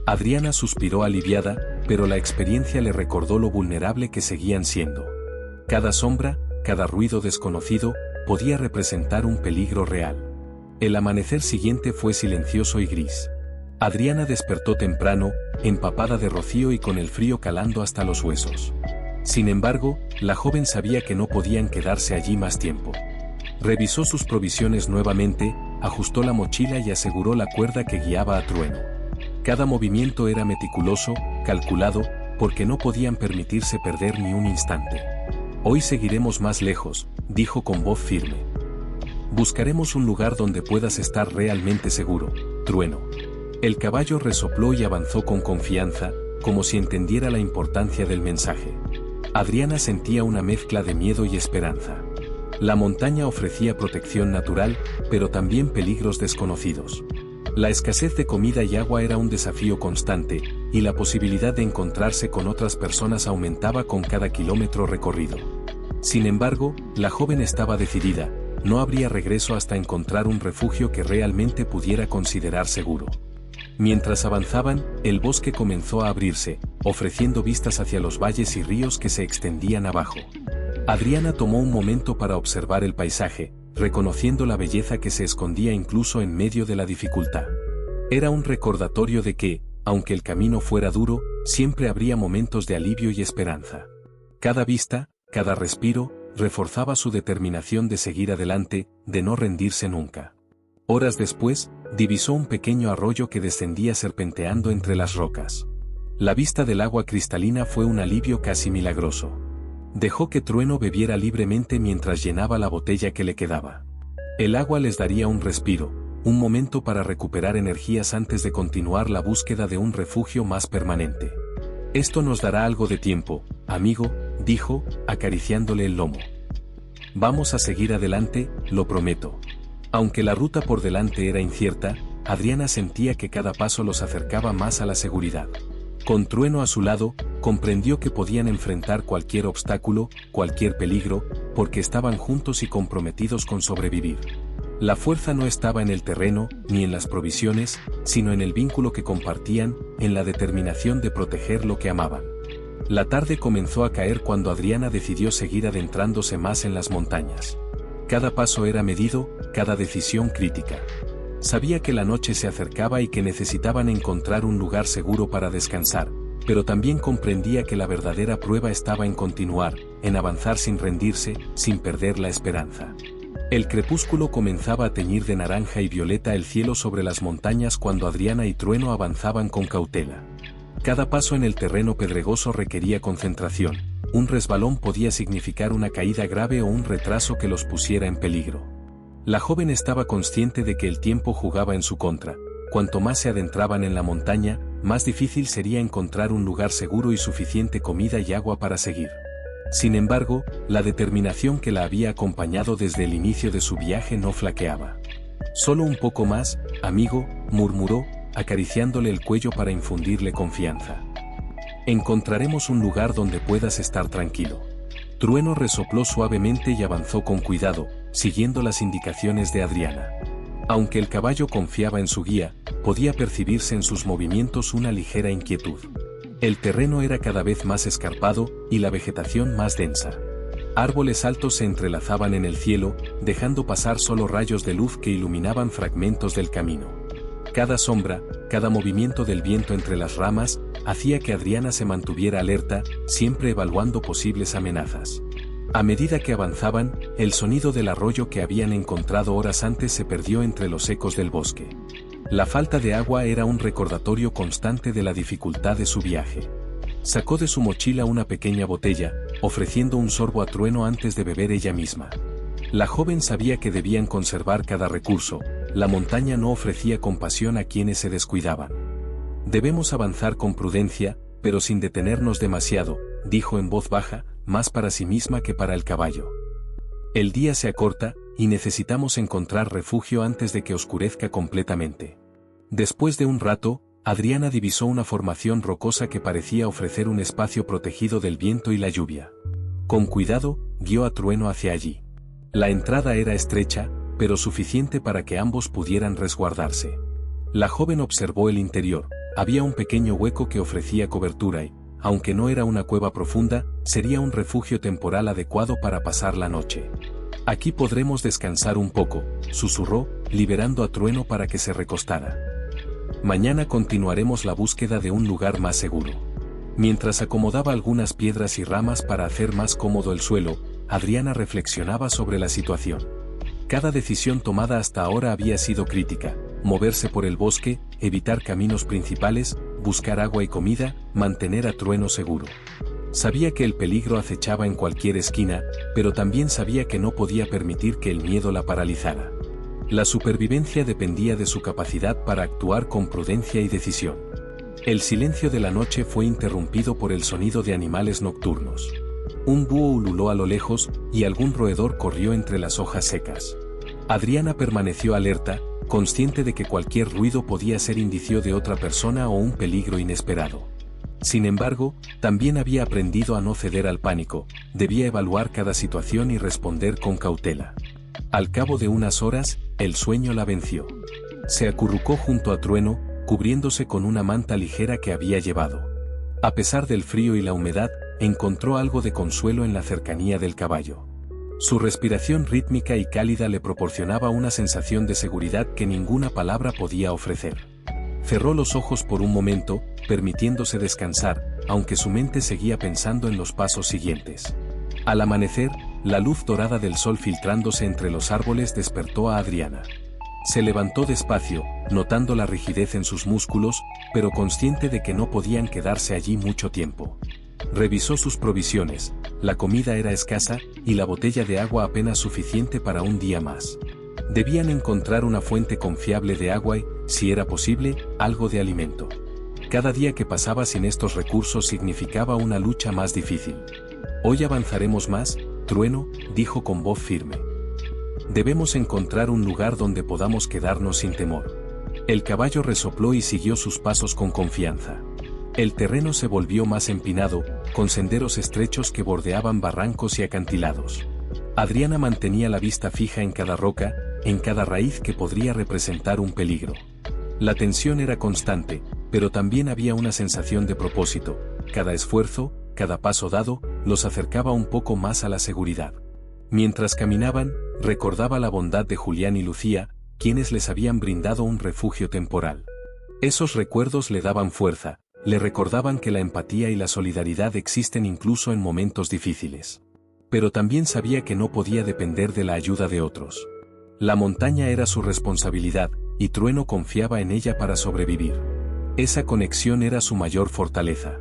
Adriana suspiró aliviada, pero la experiencia le recordó lo vulnerable que seguían siendo. Cada sombra, cada ruido desconocido, podía representar un peligro real. El amanecer siguiente fue silencioso y gris. Adriana despertó temprano, empapada de rocío y con el frío calando hasta los huesos. Sin embargo, la joven sabía que no podían quedarse allí más tiempo. Revisó sus provisiones nuevamente, ajustó la mochila y aseguró la cuerda que guiaba a Trueno. Cada movimiento era meticuloso, calculado, porque no podían permitirse perder ni un instante. «Hoy seguiremos más lejos», dijo con voz firme. «Buscaremos un lugar donde puedas estar realmente seguro, Trueno». El caballo resopló y avanzó con confianza, como si entendiera la importancia del mensaje. Adriana sentía una mezcla de miedo y esperanza. La montaña ofrecía protección natural, pero también peligros desconocidos. La escasez de comida y agua era un desafío constante, y la posibilidad de encontrarse con otras personas aumentaba con cada kilómetro recorrido. Sin embargo, la joven estaba decidida: no habría regreso hasta encontrar un refugio que realmente pudiera considerar seguro. Mientras avanzaban, el bosque comenzó a abrirse, ofreciendo vistas hacia los valles y ríos que se extendían abajo. Adriana tomó un momento para observar el paisaje, reconociendo la belleza que se escondía incluso en medio de la dificultad. Era un recordatorio de que, aunque el camino fuera duro, siempre habría momentos de alivio y esperanza. Cada vista, cada respiro, reforzaba su determinación de seguir adelante, de no rendirse nunca. Horas después, divisó un pequeño arroyo que descendía serpenteando entre las rocas. La vista del agua cristalina fue un alivio casi milagroso. Dejó que Trueno bebiera libremente mientras llenaba la botella que le quedaba. El agua les daría un respiro, un momento para recuperar energías antes de continuar la búsqueda de un refugio más permanente. Esto nos dará algo de tiempo, amigo, dijo, acariciándole el lomo. Vamos a seguir adelante, lo prometo. Aunque la ruta por delante era incierta, Adriana sentía que cada paso los acercaba más a la seguridad. Con Trueno a su lado, comprendió que podían enfrentar cualquier obstáculo, cualquier peligro, porque estaban juntos y comprometidos con sobrevivir. La fuerza no estaba en el terreno, ni en las provisiones, sino en el vínculo que compartían, en la determinación de proteger lo que amaban. La tarde comenzó a caer cuando Adriana decidió seguir adentrándose más en las montañas. Cada paso era medido, cada decisión crítica. Sabía que la noche se acercaba y que necesitaban encontrar un lugar seguro para descansar, pero también comprendía que la verdadera prueba estaba en continuar, en avanzar sin rendirse, sin perder la esperanza. El crepúsculo comenzaba a teñir de naranja y violeta el cielo sobre las montañas cuando Adriana y Trueno avanzaban con cautela. Cada paso en el terreno pedregoso requería concentración. Un resbalón podía significar una caída grave o un retraso que los pusiera en peligro. La joven estaba consciente de que el tiempo jugaba en su contra. Cuanto más se adentraban en la montaña, más difícil sería encontrar un lugar seguro y suficiente comida y agua para seguir. Sin embargo, la determinación que la había acompañado desde el inicio de su viaje no flaqueaba. Solo un poco más, amigo, murmuró, acariciándole el cuello para infundirle confianza. Encontraremos un lugar donde puedas estar tranquilo. Trueno resopló suavemente y avanzó con cuidado, siguiendo las indicaciones de Adriana. Aunque el caballo confiaba en su guía, podía percibirse en sus movimientos una ligera inquietud. El terreno era cada vez más escarpado y la vegetación más densa. Árboles altos se entrelazaban en el cielo, dejando pasar solo rayos de luz que iluminaban fragmentos del camino. Cada sombra, cada movimiento del viento entre las ramas, hacía que Adriana se mantuviera alerta, siempre evaluando posibles amenazas. A medida que avanzaban, el sonido del arroyo que habían encontrado horas antes se perdió entre los ecos del bosque. La falta de agua era un recordatorio constante de la dificultad de su viaje. Sacó de su mochila una pequeña botella, ofreciendo un sorbo a Trueno antes de beber ella misma. La joven sabía que debían conservar cada recurso. La montaña no ofrecía compasión a quienes se descuidaban. Debemos avanzar con prudencia, pero sin detenernos demasiado, dijo en voz baja, más para sí misma que para el caballo. El día se acorta, y necesitamos encontrar refugio antes de que oscurezca completamente. Después de un rato, Adriana divisó una formación rocosa que parecía ofrecer un espacio protegido del viento y la lluvia. Con cuidado, guió a Trueno hacia allí. La entrada era estrecha, pero suficiente para que ambos pudieran resguardarse. La joven observó el interior. Había un pequeño hueco que ofrecía cobertura y, aunque no era una cueva profunda, sería un refugio temporal adecuado para pasar la noche. Aquí podremos descansar un poco, susurró, liberando a Trueno para que se recostara. Mañana continuaremos la búsqueda de un lugar más seguro. Mientras acomodaba algunas piedras y ramas para hacer más cómodo el suelo, Adriana reflexionaba sobre la situación. Cada decisión tomada hasta ahora había sido crítica: moverse por el bosque, evitar caminos principales, buscar agua y comida, mantener a Trueno seguro. Sabía que el peligro acechaba en cualquier esquina, pero también sabía que no podía permitir que el miedo la paralizara. La supervivencia dependía de su capacidad para actuar con prudencia y decisión. El silencio de la noche fue interrumpido por el sonido de animales nocturnos. Un búho ululó a lo lejos, y algún roedor corrió entre las hojas secas. Adriana permaneció alerta, consciente de que cualquier ruido podía ser indicio de otra persona o un peligro inesperado. Sin embargo, también había aprendido a no ceder al pánico, debía evaluar cada situación y responder con cautela. Al cabo de unas horas, el sueño la venció. Se acurrucó junto a Trueno, cubriéndose con una manta ligera que había llevado. A pesar del frío y la humedad, encontró algo de consuelo en la cercanía del caballo. Su respiración rítmica y cálida le proporcionaba una sensación de seguridad que ninguna palabra podía ofrecer. Cerró los ojos por un momento, permitiéndose descansar, aunque su mente seguía pensando en los pasos siguientes. Al amanecer, la luz dorada del sol filtrándose entre los árboles despertó a Adriana. Se levantó despacio, notando la rigidez en sus músculos, pero consciente de que no podían quedarse allí mucho tiempo. Revisó sus provisiones, la comida era escasa, y la botella de agua apenas suficiente para un día más. Debían encontrar una fuente confiable de agua y, si era posible, algo de alimento. Cada día que pasaba sin estos recursos significaba una lucha más difícil. «Hoy avanzaremos más», Trueno dijo con voz firme. «Debemos encontrar un lugar donde podamos quedarnos sin temor». El caballo resopló y siguió sus pasos con confianza. El terreno se volvió más empinado, con senderos estrechos que bordeaban barrancos y acantilados. Adriana mantenía la vista fija en cada roca, en cada raíz que podría representar un peligro. La tensión era constante, pero también había una sensación de propósito. Cada esfuerzo, cada paso dado, los acercaba un poco más a la seguridad. Mientras caminaban, recordaba la bondad de Julián y Lucía, quienes les habían brindado un refugio temporal. Esos recuerdos le daban fuerza, le recordaban que la empatía y la solidaridad existen incluso en momentos difíciles. Pero también sabía que no podía depender de la ayuda de otros. La montaña era su responsabilidad, y Trueno confiaba en ella para sobrevivir. Esa conexión era su mayor fortaleza.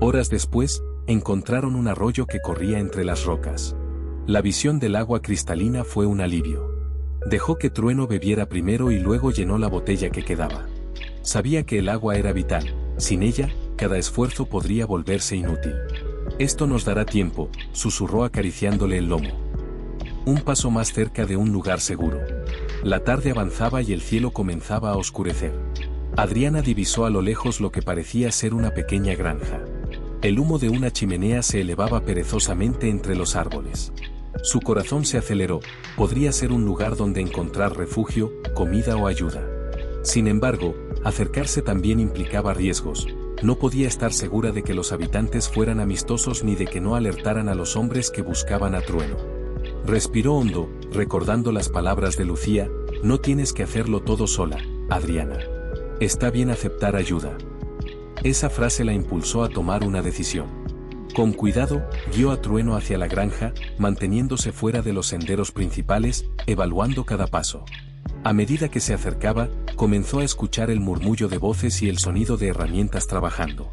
Horas después, encontraron un arroyo que corría entre las rocas. La visión del agua cristalina fue un alivio. Dejó que Trueno bebiera primero y luego llenó la botella que quedaba. Sabía que el agua era vital, sin ella, cada esfuerzo podría volverse inútil. «Esto nos dará tiempo», susurró acariciándole el lomo. Un paso más cerca de un lugar seguro. La tarde avanzaba y el cielo comenzaba a oscurecer. Adriana divisó a lo lejos lo que parecía ser una pequeña granja. El humo de una chimenea se elevaba perezosamente entre los árboles. Su corazón se aceleró, podría ser un lugar donde encontrar refugio, comida o ayuda. Sin embargo, acercarse también implicaba riesgos. No podía estar segura de que los habitantes fueran amistosos ni de que no alertaran a los hombres que buscaban a Trueno. Respiró hondo, recordando las palabras de Lucía: «No tienes que hacerlo todo sola, Adriana. Está bien aceptar ayuda». Esa frase la impulsó a tomar una decisión. Con cuidado, guió a Trueno hacia la granja, manteniéndose fuera de los senderos principales, evaluando cada paso. A medida que se acercaba, comenzó a escuchar el murmullo de voces y el sonido de herramientas trabajando.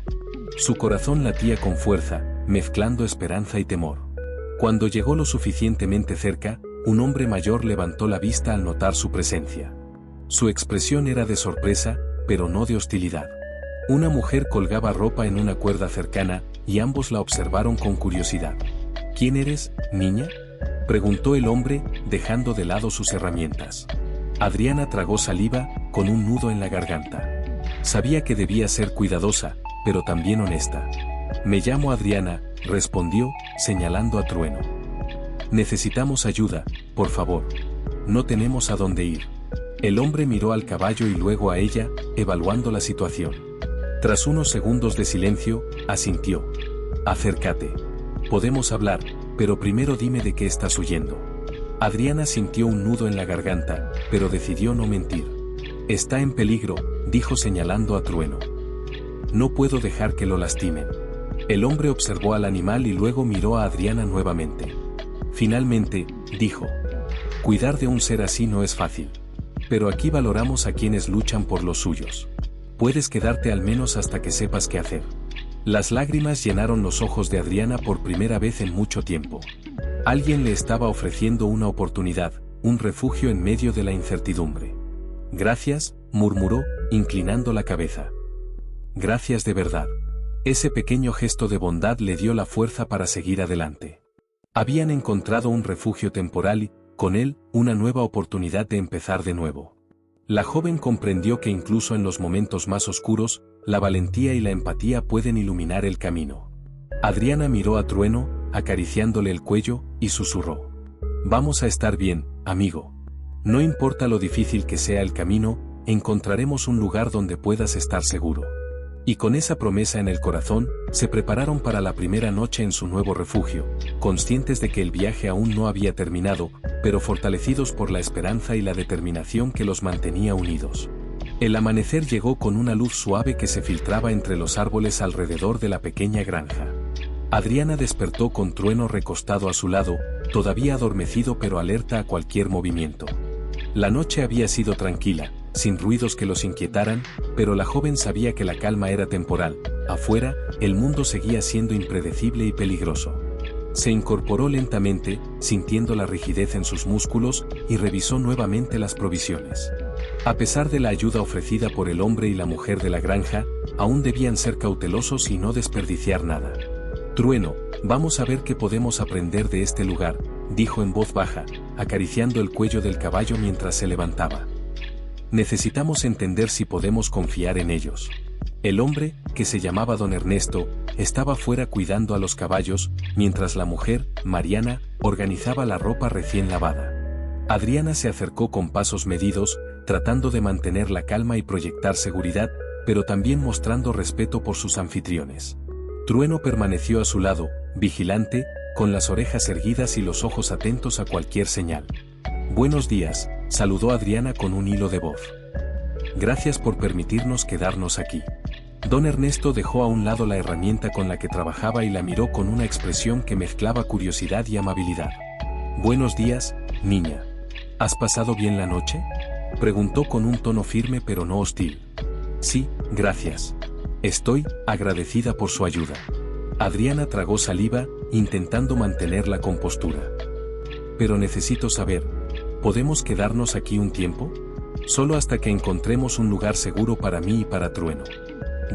Su corazón latía con fuerza, mezclando esperanza y temor. Cuando llegó lo suficientemente cerca, un hombre mayor levantó la vista al notar su presencia. Su expresión era de sorpresa, pero no de hostilidad. Una mujer colgaba ropa en una cuerda cercana, y ambos la observaron con curiosidad. «¿Quién eres, niña?», preguntó el hombre, dejando de lado sus herramientas. Adriana tragó saliva, con un nudo en la garganta. Sabía que debía ser cuidadosa, pero también honesta. «Me llamo Adriana», respondió, señalando a Trueno. «Necesitamos ayuda, por favor. No tenemos a dónde ir». El hombre miró al caballo y luego a ella, evaluando la situación. Tras unos segundos de silencio, asintió. «Acércate. Podemos hablar, pero primero dime de qué estás huyendo». Adriana sintió un nudo en la garganta, pero decidió no mentir. «Está en peligro», dijo señalando a Trueno. «No puedo dejar que lo lastimen». El hombre observó al animal y luego miró a Adriana nuevamente. Finalmente, dijo: «Cuidar de un ser así no es fácil. Pero aquí valoramos a quienes luchan por los suyos. Puedes quedarte al menos hasta que sepas qué hacer». Las lágrimas llenaron los ojos de Adriana por primera vez en mucho tiempo. Alguien le estaba ofreciendo una oportunidad, un refugio en medio de la incertidumbre. «Gracias», murmuró, inclinando la cabeza. «Gracias de verdad». Ese pequeño gesto de bondad le dio la fuerza para seguir adelante. Habían encontrado un refugio temporal y, con él, una nueva oportunidad de empezar de nuevo. La joven comprendió que incluso en los momentos más oscuros, la valentía y la empatía pueden iluminar el camino. Adriana miró a Trueno, acariciándole el cuello, y susurró: «Vamos a estar bien, amigo. No importa lo difícil que sea el camino, encontraremos un lugar donde puedas estar seguro. Y con esa promesa en el corazón, se prepararon para la primera noche en su nuevo refugio, conscientes de que el viaje aún no había terminado, pero fortalecidos por la esperanza y la determinación que los mantenía unidos. El amanecer llegó con una luz suave que se filtraba entre los árboles alrededor de la pequeña granja. Adriana despertó con Trueno recostado a su lado, todavía adormecido pero alerta a cualquier movimiento. La noche había sido tranquila, sin ruidos que los inquietaran, pero la joven sabía que la calma era temporal. Afuera, el mundo seguía siendo impredecible y peligroso. Se incorporó lentamente, sintiendo la rigidez en sus músculos, y revisó nuevamente las provisiones. A pesar de la ayuda ofrecida por el hombre y la mujer de la granja, aún debían ser cautelosos y no desperdiciar nada. Trueno, vamos a ver qué podemos aprender de este lugar, dijo en voz baja, acariciando el cuello del caballo mientras se levantaba. Necesitamos entender si podemos confiar en ellos. El hombre, que se llamaba don Ernesto, estaba fuera cuidando a los caballos, mientras la mujer, Mariana, organizaba la ropa recién lavada. Adriana se acercó con pasos medidos, tratando de mantener la calma y proyectar seguridad, pero también mostrando respeto por sus anfitriones. Trueno permaneció a su lado, vigilante, con las orejas erguidas y los ojos atentos a cualquier señal. Buenos días, saludó Adriana con un hilo de voz. Gracias por permitirnos quedarnos aquí. Don Ernesto dejó a un lado la herramienta con la que trabajaba y la miró con una expresión que mezclaba curiosidad y amabilidad. Buenos días, niña. ¿Has pasado bien la noche? Preguntó con un tono firme pero no hostil. Sí, gracias. Estoy agradecida por su ayuda. Adriana tragó saliva, intentando mantener la compostura. Pero necesito saber, ¿podemos quedarnos aquí un tiempo? Solo hasta que encontremos un lugar seguro para mí y para Trueno.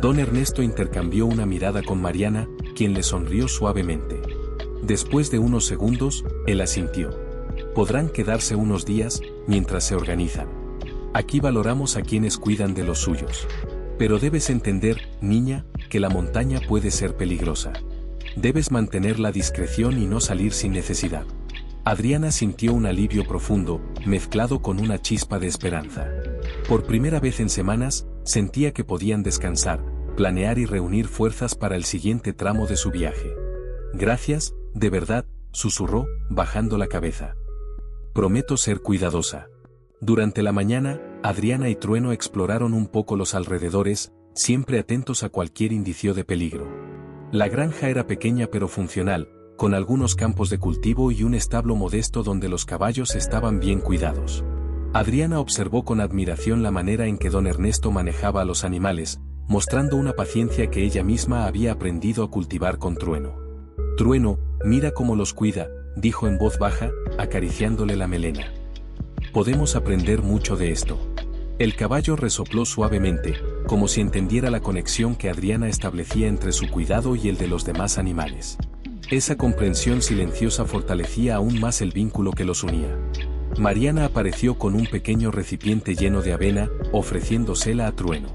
Don Ernesto intercambió una mirada con Mariana, quien le sonrió suavemente. Después de unos segundos, él asintió. Podrán quedarse unos días, mientras se organizan. Aquí valoramos a quienes cuidan de los suyos. Pero debes entender, niña, que la montaña puede ser peligrosa. Debes mantener la discreción y no salir sin necesidad. Adriana sintió un alivio profundo, mezclado con una chispa de esperanza. Por primera vez en semanas, sentía que podían descansar, planear y reunir fuerzas para el siguiente tramo de su viaje. Gracias, de verdad, susurró, bajando la cabeza. Prometo ser cuidadosa. Durante la mañana, Adriana y Trueno exploraron un poco los alrededores, siempre atentos a cualquier indicio de peligro. La granja era pequeña pero funcional, con algunos campos de cultivo y un establo modesto donde los caballos estaban bien cuidados. Adriana observó con admiración la manera en que don Ernesto manejaba a los animales, mostrando una paciencia que ella misma había aprendido a cultivar con Trueno. Trueno, mira cómo los cuida, dijo en voz baja, acariciándole la melena. Podemos aprender mucho de esto. El caballo resopló suavemente, como si entendiera la conexión que Adriana establecía entre su cuidado y el de los demás animales. Esa comprensión silenciosa fortalecía aún más el vínculo que los unía. Mariana apareció con un pequeño recipiente lleno de avena, ofreciéndosela a Trueno.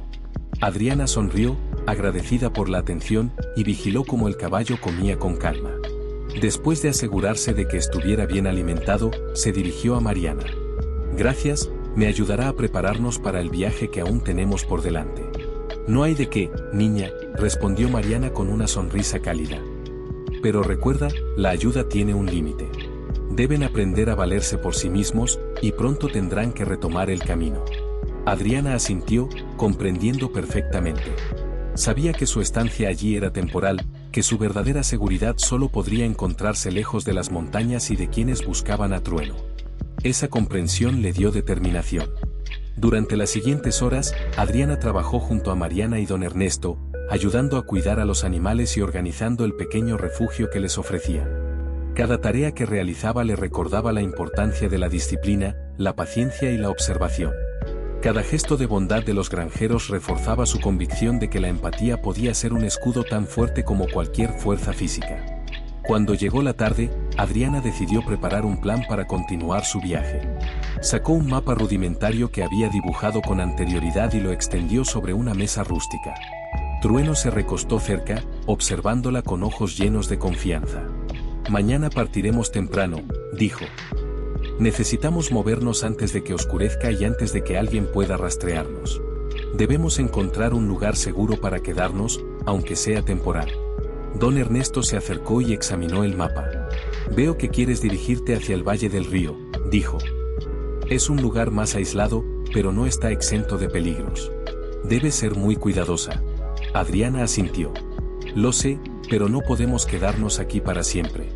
Adriana sonrió, agradecida por la atención, y vigiló cómo el caballo comía con calma. Después de asegurarse de que estuviera bien alimentado, se dirigió a Mariana. Gracias, me ayudará a prepararnos para el viaje que aún tenemos por delante. No hay de qué, niña, respondió Mariana con una sonrisa cálida. Pero recuerda, la ayuda tiene un límite. Deben aprender a valerse por sí mismos, y pronto tendrán que retomar el camino. Adriana asintió, comprendiendo perfectamente. Sabía que su estancia allí era temporal, que su verdadera seguridad solo podría encontrarse lejos de las montañas y de quienes buscaban a Trueno. Esa comprensión le dio determinación. Durante las siguientes horas, Adriana trabajó junto a Mariana y don Ernesto, ayudando a cuidar a los animales y organizando el pequeño refugio que les ofrecían. Cada tarea que realizaba le recordaba la importancia de la disciplina, la paciencia y la observación. Cada gesto de bondad de los granjeros reforzaba su convicción de que la empatía podía ser un escudo tan fuerte como cualquier fuerza física. Cuando llegó la tarde, Adriana decidió preparar un plan para continuar su viaje. Sacó un mapa rudimentario que había dibujado con anterioridad y lo extendió sobre una mesa rústica. Trueno se recostó cerca, observándola con ojos llenos de confianza. Mañana partiremos temprano, dijo. Necesitamos movernos antes de que oscurezca y antes de que alguien pueda rastrearnos. Debemos encontrar un lugar seguro para quedarnos, aunque sea temporal. Don Ernesto se acercó y examinó el mapa. Veo que quieres dirigirte hacia el Valle del Río, dijo. Es un lugar más aislado, pero no está exento de peligros. Debes ser muy cuidadosa. Adriana asintió. Lo sé, pero no podemos quedarnos aquí para siempre.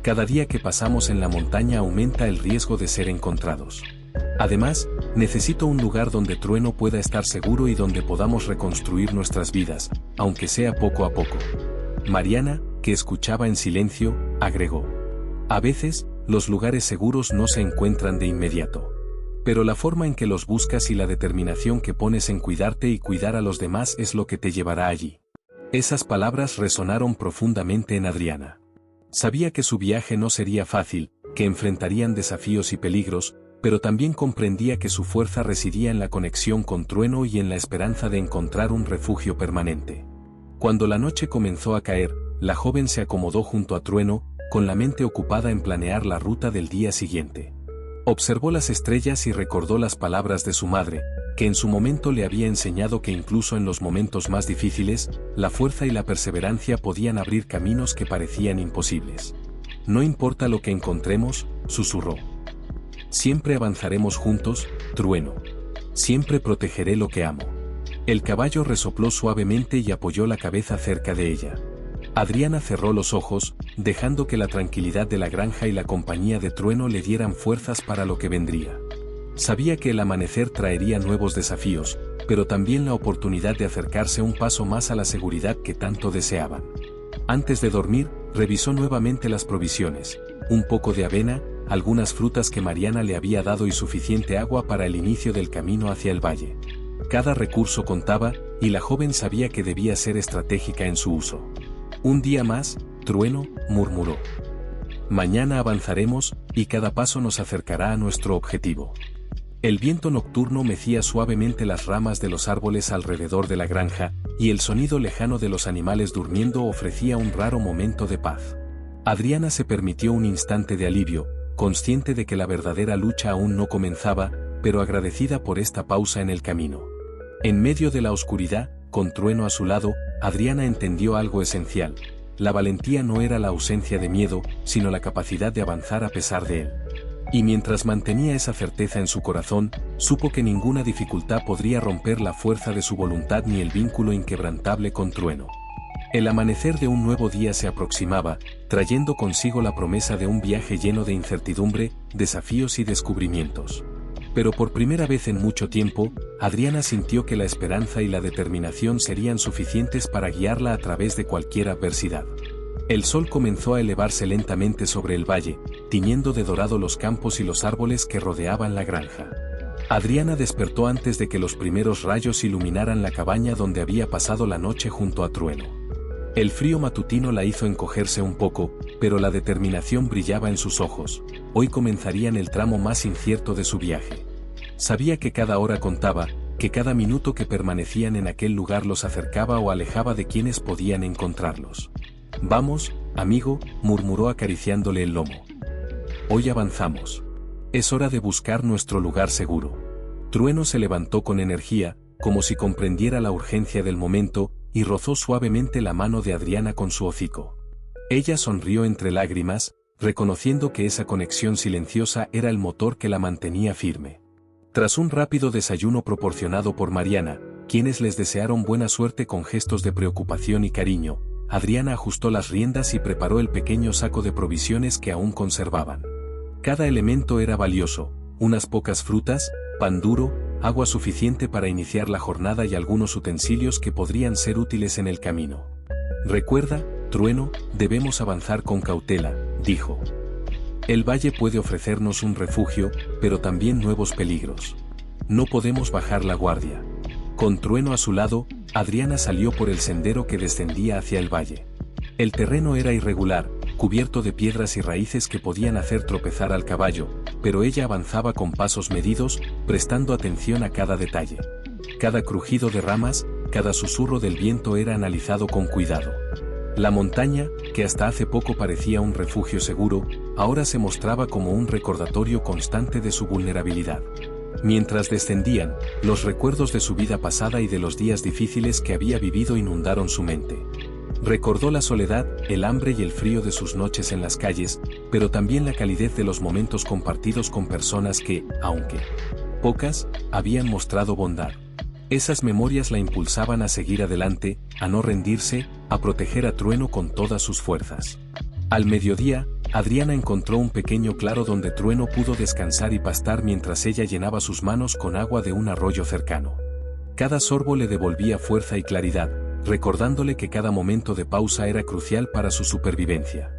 Cada día que pasamos en la montaña aumenta el riesgo de ser encontrados. Además, necesito un lugar donde Trueno pueda estar seguro y donde podamos reconstruir nuestras vidas, aunque sea poco a poco. Mariana, que escuchaba en silencio, agregó. A veces, los lugares seguros no se encuentran de inmediato. Pero la forma en que los buscas y la determinación que pones en cuidarte y cuidar a los demás es lo que te llevará allí. Esas palabras resonaron profundamente en Adriana. Sabía que su viaje no sería fácil, que enfrentarían desafíos y peligros, pero también comprendía que su fuerza residía en la conexión con Trueno y en la esperanza de encontrar un refugio permanente. Cuando la noche comenzó a caer, la joven se acomodó junto a Trueno, con la mente ocupada en planear la ruta del día siguiente. Observó las estrellas y recordó las palabras de su madre, que en su momento le había enseñado que incluso en los momentos más difíciles, la fuerza y la perseverancia podían abrir caminos que parecían imposibles. No importa lo que encontremos, susurró. Siempre avanzaremos juntos, Trueno. Siempre protegeré lo que amo. El caballo resopló suavemente y apoyó la cabeza cerca de ella. Adriana cerró los ojos, dejando que la tranquilidad de la granja y la compañía de Trueno le dieran fuerzas para lo que vendría. Sabía que el amanecer traería nuevos desafíos, pero también la oportunidad de acercarse un paso más a la seguridad que tanto deseaban. Antes de dormir, revisó nuevamente las provisiones, un poco de avena, algunas frutas que Mariana le había dado y suficiente agua para el inicio del camino hacia el valle. Cada recurso contaba, y la joven sabía que debía ser estratégica en su uso. Un día más, Trueno, murmuró. Mañana avanzaremos, y cada paso nos acercará a nuestro objetivo. El viento nocturno mecía suavemente las ramas de los árboles alrededor de la granja, y el sonido lejano de los animales durmiendo ofrecía un raro momento de paz. Adriana se permitió un instante de alivio, consciente de que la verdadera lucha aún no comenzaba, pero agradecida por esta pausa en el camino. En medio de la oscuridad, con Trueno a su lado, Adriana entendió algo esencial. La valentía no era la ausencia de miedo, sino la capacidad de avanzar a pesar de él. Y mientras mantenía esa certeza en su corazón, supo que ninguna dificultad podría romper la fuerza de su voluntad ni el vínculo inquebrantable con Trueno. El amanecer de un nuevo día se aproximaba, trayendo consigo la promesa de un viaje lleno de incertidumbre, desafíos y descubrimientos. Pero por primera vez en mucho tiempo, Adriana sintió que la esperanza y la determinación serían suficientes para guiarla a través de cualquier adversidad. El sol comenzó a elevarse lentamente sobre el valle, tiñendo de dorado los campos y los árboles que rodeaban la granja. Adriana despertó antes de que los primeros rayos iluminaran la cabaña donde había pasado la noche junto a Trueno. El frío matutino la hizo encogerse un poco, pero la determinación brillaba en sus ojos. Hoy comenzarían el tramo más incierto de su viaje. Sabía que cada hora contaba, que cada minuto que permanecían en aquel lugar los acercaba o alejaba de quienes podían encontrarlos. Vamos, amigo, murmuró acariciándole el lomo. Hoy avanzamos. Es hora de buscar nuestro lugar seguro. Trueno se levantó con energía, como si comprendiera la urgencia del momento, y rozó suavemente la mano de Adriana con su hocico. Ella sonrió entre lágrimas, reconociendo que esa conexión silenciosa era el motor que la mantenía firme. Tras un rápido desayuno proporcionado por Mariana, quienes les desearon buena suerte con gestos de preocupación y cariño, Adriana ajustó las riendas y preparó el pequeño saco de provisiones que aún conservaban. Cada elemento era valioso, unas pocas frutas, pan duro, agua suficiente para iniciar la jornada y algunos utensilios que podrían ser útiles en el camino. Recuerda, Trueno, debemos avanzar con cautela, dijo. El valle puede ofrecernos un refugio, pero también nuevos peligros. No podemos bajar la guardia. Con Trueno a su lado, Adriana salió por el sendero que descendía hacia el valle. El terreno era irregular, cubierto de piedras y raíces que podían hacer tropezar al caballo, pero ella avanzaba con pasos medidos, prestando atención a cada detalle. Cada crujido de ramas, cada susurro del viento era analizado con cuidado. La montaña, que hasta hace poco parecía un refugio seguro, ahora se mostraba como un recordatorio constante de su vulnerabilidad. Mientras descendían, los recuerdos de su vida pasada y de los días difíciles que había vivido inundaron su mente. Recordó la soledad, el hambre y el frío de sus noches en las calles, pero también la calidez de los momentos compartidos con personas que, aunque pocas, habían mostrado bondad. Esas memorias la impulsaban a seguir adelante, a no rendirse, a proteger a Trueno con todas sus fuerzas. Al mediodía, Adriana encontró un pequeño claro donde Trueno pudo descansar y pastar mientras ella llenaba sus manos con agua de un arroyo cercano. Cada sorbo le devolvía fuerza y claridad, recordándole que cada momento de pausa era crucial para su supervivencia.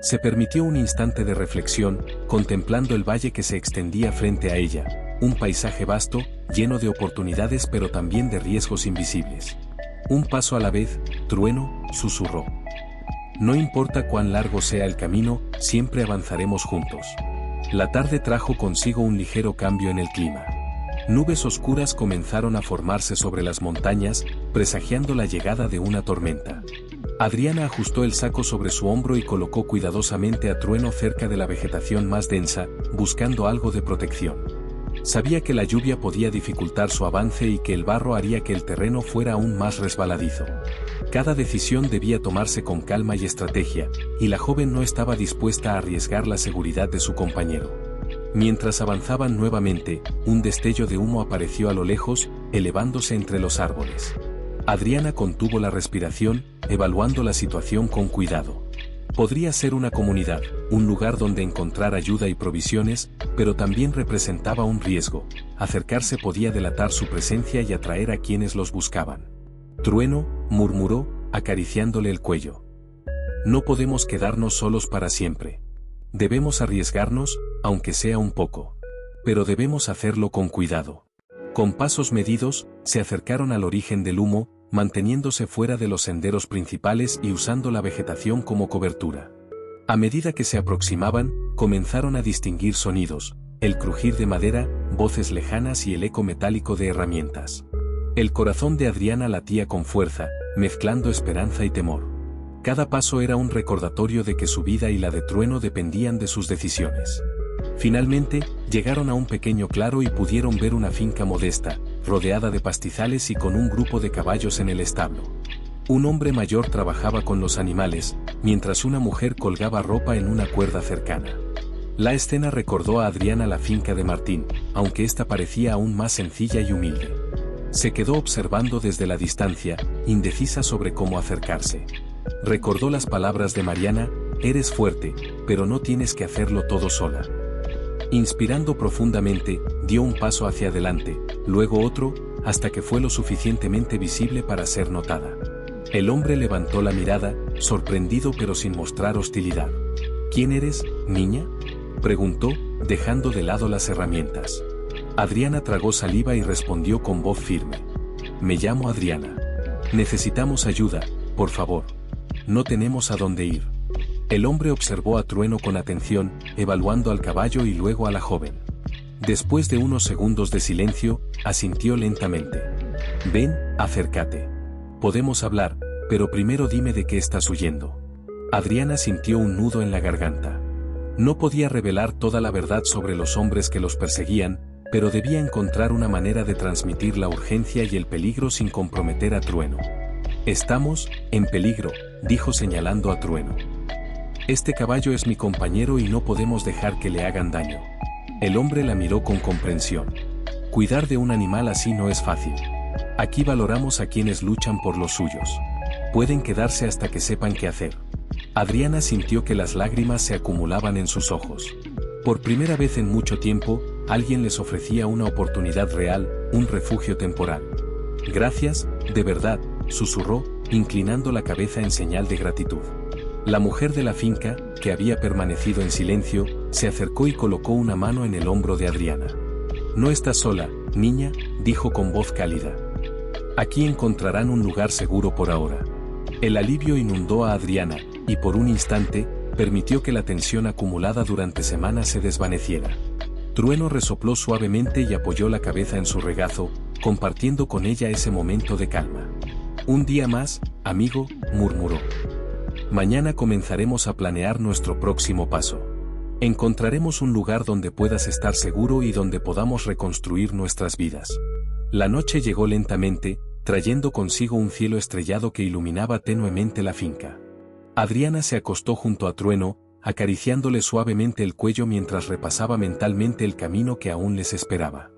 Se permitió un instante de reflexión, contemplando el valle que se extendía frente a ella, un paisaje vasto, lleno de oportunidades pero también de riesgos invisibles. Un paso a la vez, Trueno, susurró. No importa cuán largo sea el camino, siempre avanzaremos juntos. La tarde trajo consigo un ligero cambio en el clima. Nubes oscuras comenzaron a formarse sobre las montañas, presagiando la llegada de una tormenta. Adriana ajustó el saco sobre su hombro y colocó cuidadosamente a Trueno cerca de la vegetación más densa, buscando algo de protección. Sabía que la lluvia podía dificultar su avance y que el barro haría que el terreno fuera aún más resbaladizo. Cada decisión debía tomarse con calma y estrategia, y la joven no estaba dispuesta a arriesgar la seguridad de su compañero. Mientras avanzaban nuevamente, un destello de humo apareció a lo lejos, elevándose entre los árboles. Adriana contuvo la respiración, evaluando la situación con cuidado. Podría ser una comunidad, un lugar donde encontrar ayuda y provisiones, pero también representaba un riesgo. Acercarse podía delatar su presencia y atraer a quienes los buscaban. Trueno, murmuró, acariciándole el cuello. No podemos quedarnos solos para siempre. Debemos arriesgarnos, aunque sea un poco. Pero debemos hacerlo con cuidado. Con pasos medidos, se acercaron al origen del humo, manteniéndose fuera de los senderos principales y usando la vegetación como cobertura. A medida que se aproximaban, comenzaron a distinguir sonidos, el crujir de madera, voces lejanas y el eco metálico de herramientas. El corazón de Adriana latía con fuerza, mezclando esperanza y temor. Cada paso era un recordatorio de que su vida y la de Trueno dependían de sus decisiones. Finalmente, llegaron a un pequeño claro y pudieron ver una finca modesta, rodeada de pastizales y con un grupo de caballos en el establo. Un hombre mayor trabajaba con los animales, mientras una mujer colgaba ropa en una cuerda cercana. La escena recordó a Adriana la finca de Martín, aunque esta parecía aún más sencilla y humilde. Se quedó observando desde la distancia, indecisa sobre cómo acercarse. Recordó las palabras de Mariana: eres fuerte, pero no tienes que hacerlo todo sola. Inspirando profundamente, dio un paso hacia adelante, luego otro, hasta que fue lo suficientemente visible para ser notada. El hombre levantó la mirada, sorprendido pero sin mostrar hostilidad. ¿Quién eres, niña?, preguntó, dejando de lado las herramientas. Adriana tragó saliva y respondió con voz firme. Me llamo Adriana. Necesitamos ayuda, por favor. No tenemos a dónde ir. El hombre observó a Trueno con atención, evaluando al caballo y luego a la joven. Después de unos segundos de silencio, asintió lentamente. Ven, acércate. Podemos hablar, pero primero dime de qué estás huyendo. Adriana sintió un nudo en la garganta. No podía revelar toda la verdad sobre los hombres que los perseguían, pero debía encontrar una manera de transmitir la urgencia y el peligro sin comprometer a Trueno. Estamos en peligro, dijo señalando a Trueno. Este caballo es mi compañero y no podemos dejar que le hagan daño. El hombre la miró con comprensión. Cuidar de un animal así no es fácil. Aquí valoramos a quienes luchan por los suyos. Pueden quedarse hasta que sepan qué hacer. Adriana sintió que las lágrimas se acumulaban en sus ojos. Por primera vez en mucho tiempo, alguien les ofrecía una oportunidad real, un refugio temporal. Gracias, de verdad, susurró, inclinando la cabeza en señal de gratitud. La mujer de la finca, que había permanecido en silencio, se acercó y colocó una mano en el hombro de Adriana. No estás sola, niña, dijo con voz cálida. Aquí encontrarán un lugar seguro por ahora. El alivio inundó a Adriana, y por un instante, permitió que la tensión acumulada durante semanas se desvaneciera. Trueno resopló suavemente y apoyó la cabeza en su regazo, compartiendo con ella ese momento de calma. Un día más, amigo, murmuró. Mañana comenzaremos a planear nuestro próximo paso. Encontraremos un lugar donde puedas estar seguro y donde podamos reconstruir nuestras vidas. La noche llegó lentamente, trayendo consigo un cielo estrellado que iluminaba tenuemente la finca. Adriana se acostó junto a Trueno, acariciándole suavemente el cuello mientras repasaba mentalmente el camino que aún les esperaba.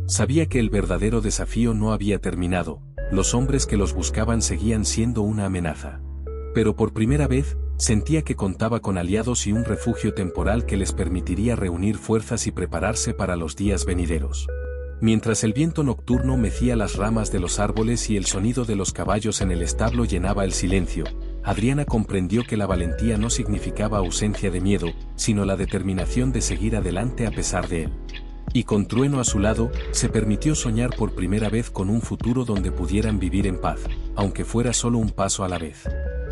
Sabía que el verdadero desafío no había terminado, los hombres que los buscaban seguían siendo una amenaza. Pero por primera vez, sentía que contaba con aliados y un refugio temporal que les permitiría reunir fuerzas y prepararse para los días venideros. Mientras el viento nocturno mecía las ramas de los árboles y el sonido de los caballos en el establo llenaba el silencio, Adriana comprendió que la valentía no significaba ausencia de miedo, sino la determinación de seguir adelante a pesar de él. Y con Trueno a su lado, se permitió soñar por primera vez con un futuro donde pudieran vivir en paz, aunque fuera solo un paso a la vez.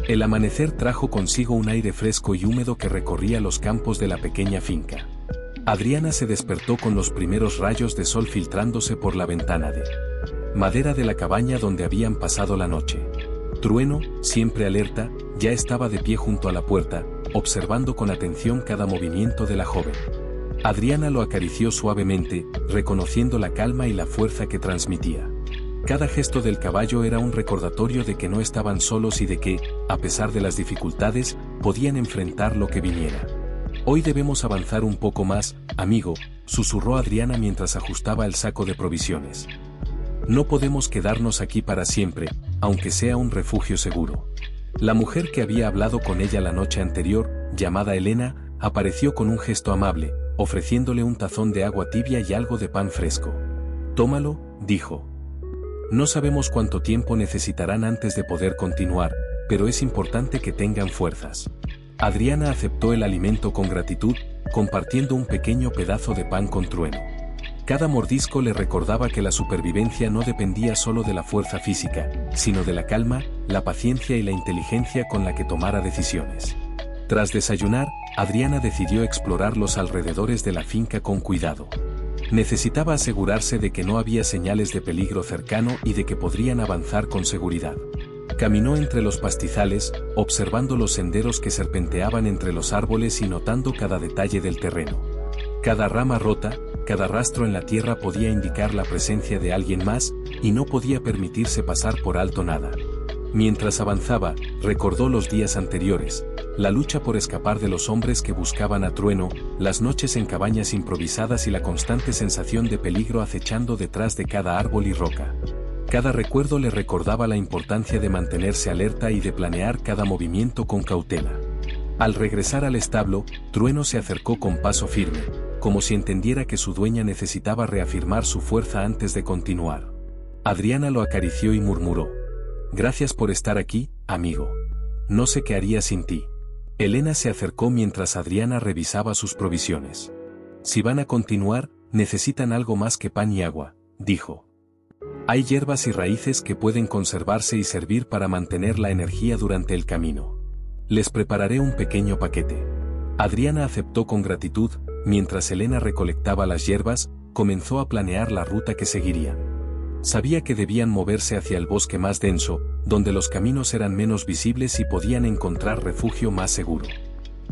El amanecer trajo consigo un aire fresco y húmedo que recorría los campos de la pequeña finca. Adriana se despertó con los primeros rayos de sol filtrándose por la ventana de madera de la cabaña donde habían pasado la noche. Trueno, siempre alerta, ya estaba de pie junto a la puerta, observando con atención cada movimiento de la joven. Adriana lo acarició suavemente, reconociendo la calma y la fuerza que transmitía. Cada gesto del caballo era un recordatorio de que no estaban solos y de que, a pesar de las dificultades, podían enfrentar lo que viniera. «Hoy debemos avanzar un poco más, amigo», susurró Adriana mientras ajustaba el saco de provisiones. «No podemos quedarnos aquí para siempre, aunque sea un refugio seguro». La mujer que había hablado con ella la noche anterior, llamada Elena, apareció con un gesto amable, ofreciéndole un tazón de agua tibia y algo de pan fresco. «Tómalo», dijo. «No sabemos cuánto tiempo necesitarán antes de poder continuar, pero es importante que tengan fuerzas». Adriana aceptó el alimento con gratitud, compartiendo un pequeño pedazo de pan con Trueno. Cada mordisco le recordaba que la supervivencia no dependía solo de la fuerza física, sino de la calma, la paciencia y la inteligencia con la que tomara decisiones. Tras desayunar, Adriana decidió explorar los alrededores de la finca con cuidado. Necesitaba asegurarse de que no había señales de peligro cercano y de que podrían avanzar con seguridad. Caminó entre los pastizales, observando los senderos que serpenteaban entre los árboles y notando cada detalle del terreno. Cada rama rota, cada rastro en la tierra podía indicar la presencia de alguien más, y no podía permitirse pasar por alto nada. Mientras avanzaba, recordó los días anteriores, la lucha por escapar de los hombres que buscaban a Trueno, las noches en cabañas improvisadas y la constante sensación de peligro acechando detrás de cada árbol y roca. Cada recuerdo le recordaba la importancia de mantenerse alerta y de planear cada movimiento con cautela. Al regresar al establo, Trueno se acercó con paso firme, como si entendiera que su dueña necesitaba reafirmar su fuerza antes de continuar. Adriana lo acarició y murmuró: «Gracias por estar aquí, amigo. No sé qué haría sin ti». Elena se acercó mientras Adriana revisaba sus provisiones. «Si van a continuar, necesitan algo más que pan y agua», dijo. «Hay hierbas y raíces que pueden conservarse y servir para mantener la energía durante el camino. Les prepararé un pequeño paquete». Adriana aceptó con gratitud, mientras Elena recolectaba las hierbas, comenzó a planear la ruta que seguirían. Sabía que debían moverse hacia el bosque más denso, donde los caminos eran menos visibles y podían encontrar refugio más seguro.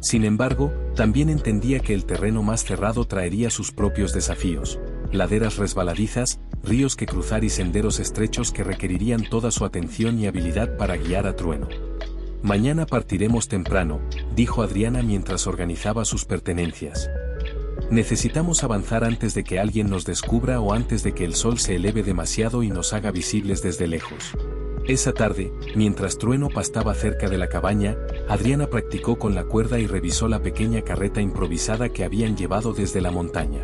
Sin embargo, también entendía que el terreno más cerrado traería sus propios desafíos: laderas resbaladizas, ríos que cruzar y senderos estrechos que requerirían toda su atención y habilidad para guiar a Trueno. «Mañana partiremos temprano», dijo Adriana mientras organizaba sus pertenencias. «Necesitamos avanzar antes de que alguien nos descubra o antes de que el sol se eleve demasiado y nos haga visibles desde lejos». Esa tarde, mientras Trueno pastaba cerca de la cabaña, Adriana practicó con la cuerda y revisó la pequeña carreta improvisada que habían llevado desde la montaña.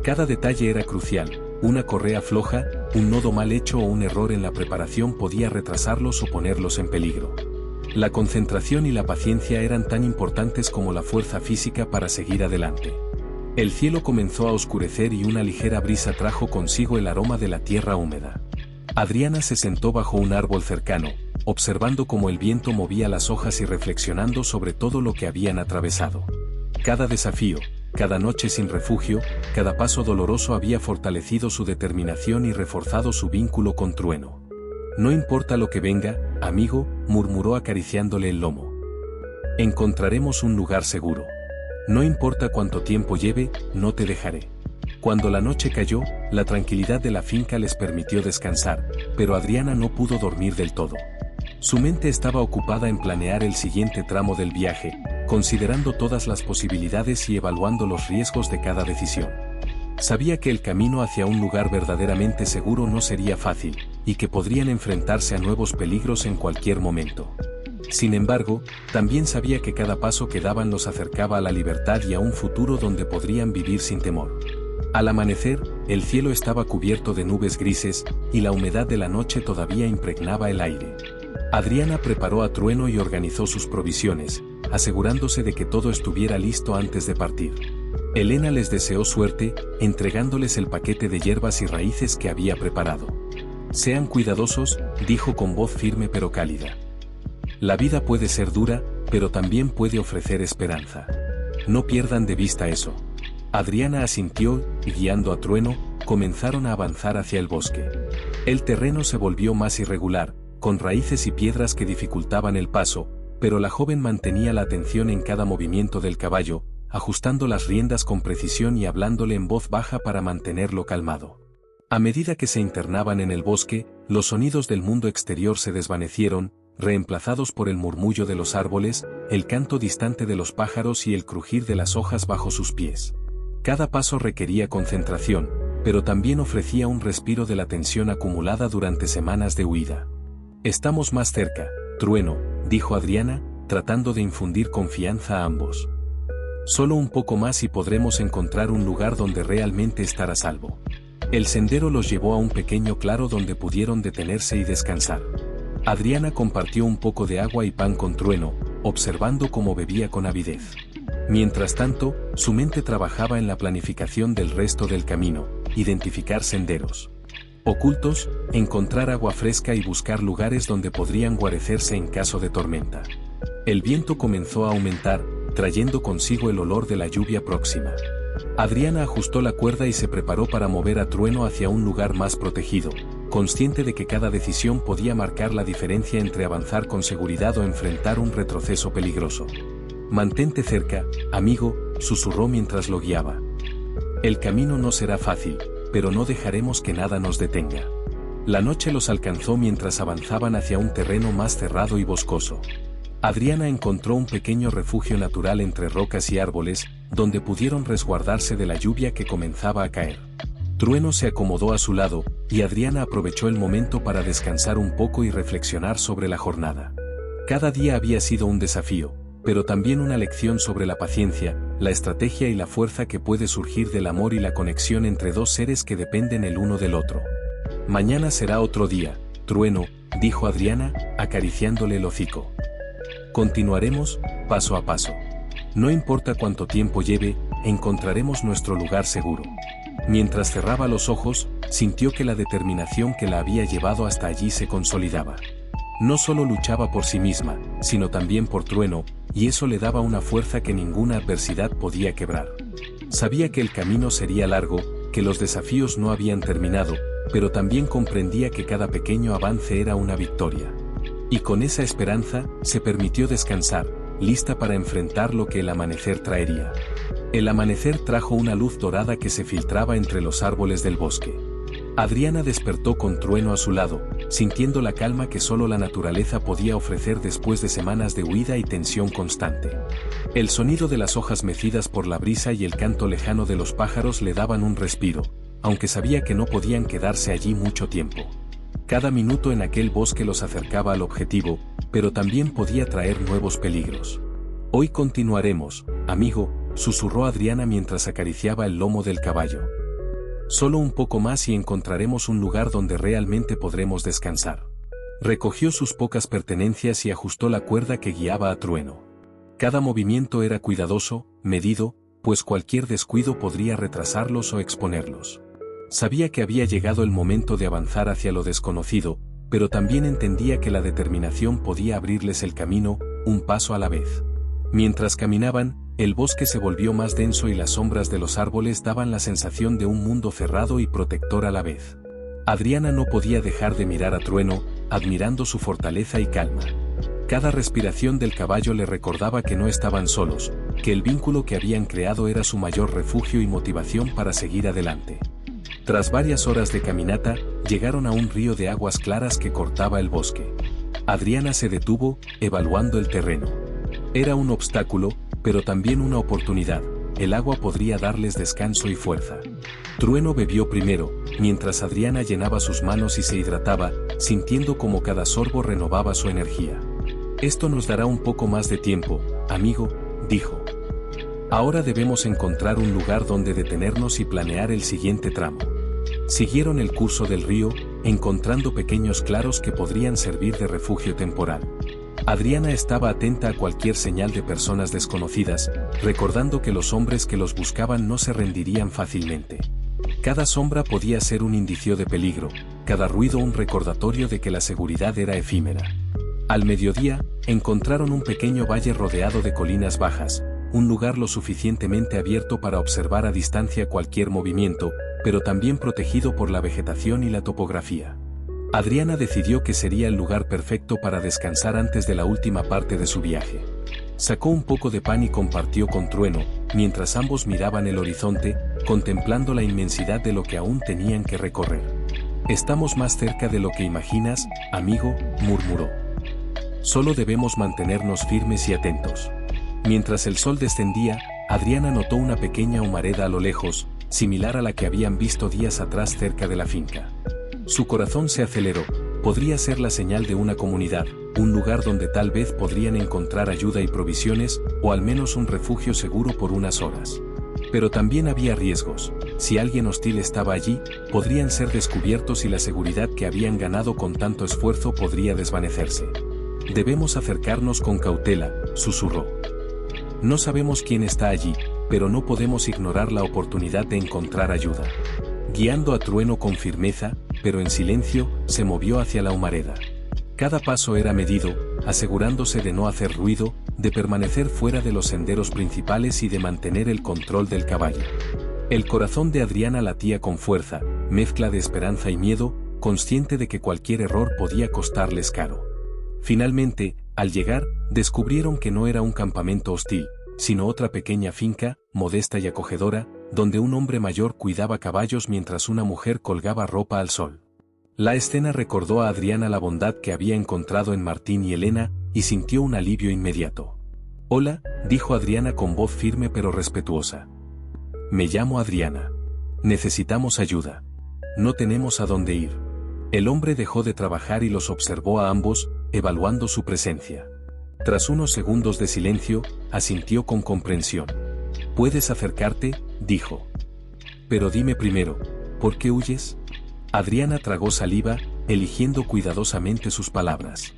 Cada detalle era crucial: una correa floja, un nodo mal hecho o un error en la preparación podía retrasarlos o ponerlos en peligro. La concentración y la paciencia eran tan importantes como la fuerza física para seguir adelante. El cielo comenzó a oscurecer y una ligera brisa trajo consigo el aroma de la tierra húmeda. Adriana se sentó bajo un árbol cercano, observando cómo el viento movía las hojas y reflexionando sobre todo lo que habían atravesado. Cada desafío, cada noche sin refugio, cada paso doloroso había fortalecido su determinación y reforzado su vínculo con Trueno. «No importa lo que venga, amigo», murmuró acariciándole el lomo. Encontraremos un lugar seguro. No importa cuánto tiempo lleve, no te dejaré. Cuando la noche cayó, la tranquilidad de la finca les permitió descansar, pero Adriana no pudo dormir del todo. Su mente estaba ocupada en planear el siguiente tramo del viaje, considerando todas las posibilidades y evaluando los riesgos de cada decisión. Sabía que el camino hacia un lugar verdaderamente seguro no sería fácil, y que podrían enfrentarse a nuevos peligros en cualquier momento. Sin embargo, también sabía que cada paso que daban los acercaba a la libertad y a un futuro donde podrían vivir sin temor. Al amanecer, el cielo estaba cubierto de nubes grises, y la humedad de la noche todavía impregnaba el aire. Adriana preparó a Trueno y organizó sus provisiones, asegurándose de que todo estuviera listo antes de partir. Elena les deseó suerte, entregándoles el paquete de hierbas y raíces que había preparado. Sean cuidadosos, dijo con voz firme pero cálida. La vida puede ser dura, pero también puede ofrecer esperanza. No pierdan de vista eso. Adriana asintió y, guiando a Trueno, comenzaron a avanzar hacia el bosque. El terreno se volvió más irregular, con raíces y piedras que dificultaban el paso, pero la joven mantenía la atención en cada movimiento del caballo, ajustando las riendas con precisión y hablándole en voz baja para mantenerlo calmado. A medida que se internaban en el bosque, los sonidos del mundo exterior se desvanecieron, reemplazados por el murmullo de los árboles, el canto distante de los pájaros y el crujir de las hojas bajo sus pies. Cada paso requería concentración, pero también ofrecía un respiro de la tensión acumulada durante semanas de huida. Estamos más cerca, Trueno, dijo Adriana, tratando de infundir confianza a ambos. Solo un poco más y podremos encontrar un lugar donde realmente estar a salvo. El sendero los llevó a un pequeño claro donde pudieron detenerse y descansar. Adriana compartió un poco de agua y pan con Trueno, observando cómo bebía con avidez. Mientras tanto, su mente trabajaba en la planificación del resto del camino, identificar senderos ocultos, encontrar agua fresca y buscar lugares donde podrían guarecerse en caso de tormenta. El viento comenzó a aumentar, trayendo consigo el olor de la lluvia próxima. Adriana ajustó la cuerda y se preparó para mover a Trueno hacia un lugar más protegido, consciente de que cada decisión podía marcar la diferencia entre avanzar con seguridad o enfrentar un retroceso peligroso. Mantente cerca, amigo, susurró mientras lo guiaba. El camino no será fácil, pero no dejaremos que nada nos detenga. La noche los alcanzó mientras avanzaban hacia un terreno más cerrado y boscoso. Adriana encontró un pequeño refugio natural entre rocas y árboles, donde pudieron resguardarse de la lluvia que comenzaba a caer. Trueno se acomodó a su lado, y Adriana aprovechó el momento para descansar un poco y reflexionar sobre la jornada. Cada día había sido un desafío, pero también una lección sobre la paciencia, la estrategia y la fuerza que puede surgir del amor y la conexión entre dos seres que dependen el uno del otro. Mañana será otro día, Trueno, dijo Adriana, acariciándole el hocico. Continuaremos, paso a paso. No importa cuánto tiempo lleve, encontraremos nuestro lugar seguro. Mientras cerraba los ojos, sintió que la determinación que la había llevado hasta allí se consolidaba. No solo luchaba por sí misma, sino también por Trueno, y eso le daba una fuerza que ninguna adversidad podía quebrar. Sabía que el camino sería largo, que los desafíos no habían terminado, pero también comprendía que cada pequeño avance era una victoria. Y con esa esperanza, se permitió descansar, lista para enfrentar lo que el amanecer traería. El amanecer trajo una luz dorada que se filtraba entre los árboles del bosque. Adriana despertó con Trueno a su lado, sintiendo la calma que solo la naturaleza podía ofrecer después de semanas de huida y tensión constante. El sonido de las hojas mecidas por la brisa y el canto lejano de los pájaros le daban un respiro, aunque sabía que no podían quedarse allí mucho tiempo. Cada minuto en aquel bosque los acercaba al objetivo, pero también podía traer nuevos peligros. Hoy continuaremos, amigo, susurró Adriana mientras acariciaba el lomo del caballo. Solo un poco más y encontraremos un lugar donde realmente podremos descansar. Recogió sus pocas pertenencias y ajustó la cuerda que guiaba a Trueno. Cada movimiento era cuidadoso, medido, pues cualquier descuido podría retrasarlos o exponerlos. Sabía que había llegado el momento de avanzar hacia lo desconocido, pero también entendía que la determinación podía abrirles el camino, un paso a la vez. Mientras caminaban, el bosque se volvió más denso y las sombras de los árboles daban la sensación de un mundo cerrado y protector a la vez. Adriana no podía dejar de mirar a Trueno, admirando su fortaleza y calma. Cada respiración del caballo le recordaba que no estaban solos, que el vínculo que habían creado era su mayor refugio y motivación para seguir adelante. Tras varias horas de caminata, llegaron a un río de aguas claras que cortaba el bosque. Adriana se detuvo, evaluando el terreno. Era un obstáculo, pero también una oportunidad. El agua podría darles descanso y fuerza. Trueno bebió primero, mientras Adriana llenaba sus manos y se hidrataba, sintiendo como cada sorbo renovaba su energía. Esto nos dará un poco más de tiempo, amigo, dijo. Ahora debemos encontrar un lugar donde detenernos y planear el siguiente tramo. Siguieron el curso del río, encontrando pequeños claros que podrían servir de refugio temporal. Adriana estaba atenta a cualquier señal de personas desconocidas, recordando que los hombres que los buscaban no se rendirían fácilmente. Cada sombra podía ser un indicio de peligro, cada ruido un recordatorio de que la seguridad era efímera. Al mediodía, encontraron un pequeño valle rodeado de colinas bajas, un lugar lo suficientemente abierto para observar a distancia cualquier movimiento, pero también protegido por la vegetación y la topografía. Adriana decidió que sería el lugar perfecto para descansar antes de la última parte de su viaje. Sacó un poco de pan y compartió con Trueno, mientras ambos miraban el horizonte, contemplando la inmensidad de lo que aún tenían que recorrer. «Estamos más cerca de lo que imaginas, amigo», murmuró. «Solo debemos mantenernos firmes y atentos». Mientras el sol descendía, Adriana notó una pequeña humareda a lo lejos, similar a la que habían visto días atrás cerca de la finca. Su corazón se aceleró. Podría ser la señal de una comunidad, un lugar donde tal vez podrían encontrar ayuda y provisiones, o al menos un refugio seguro por unas horas. Pero también había riesgos. Si alguien hostil estaba allí, podrían ser descubiertos y la seguridad que habían ganado con tanto esfuerzo podría desvanecerse. «Debemos acercarnos con cautela», susurró. «No sabemos quién está allí, pero no podemos ignorar la oportunidad de encontrar ayuda». Guiando a Trueno con firmeza, pero en silencio, se movió hacia la humareda. Cada paso era medido, asegurándose de no hacer ruido, de permanecer fuera de los senderos principales y de mantener el control del caballo. El corazón de Adriana latía con fuerza, mezcla de esperanza y miedo, consciente de que cualquier error podía costarles caro. Finalmente, al llegar, descubrieron que no era un campamento hostil, sino otra pequeña finca, modesta y acogedora, donde un hombre mayor cuidaba caballos mientras una mujer colgaba ropa al sol. La escena recordó a Adriana la bondad que había encontrado en Martín y Elena, y sintió un alivio inmediato. «Hola», dijo Adriana con voz firme pero respetuosa. «Me llamo Adriana. Necesitamos ayuda. No tenemos a dónde ir». El hombre dejó de trabajar y los observó a ambos, evaluando su presencia. Tras unos segundos de silencio, asintió con comprensión. «¿Puedes acercarte?», dijo. «Pero dime primero, ¿por qué huyes?». Adriana tragó saliva, eligiendo cuidadosamente sus palabras.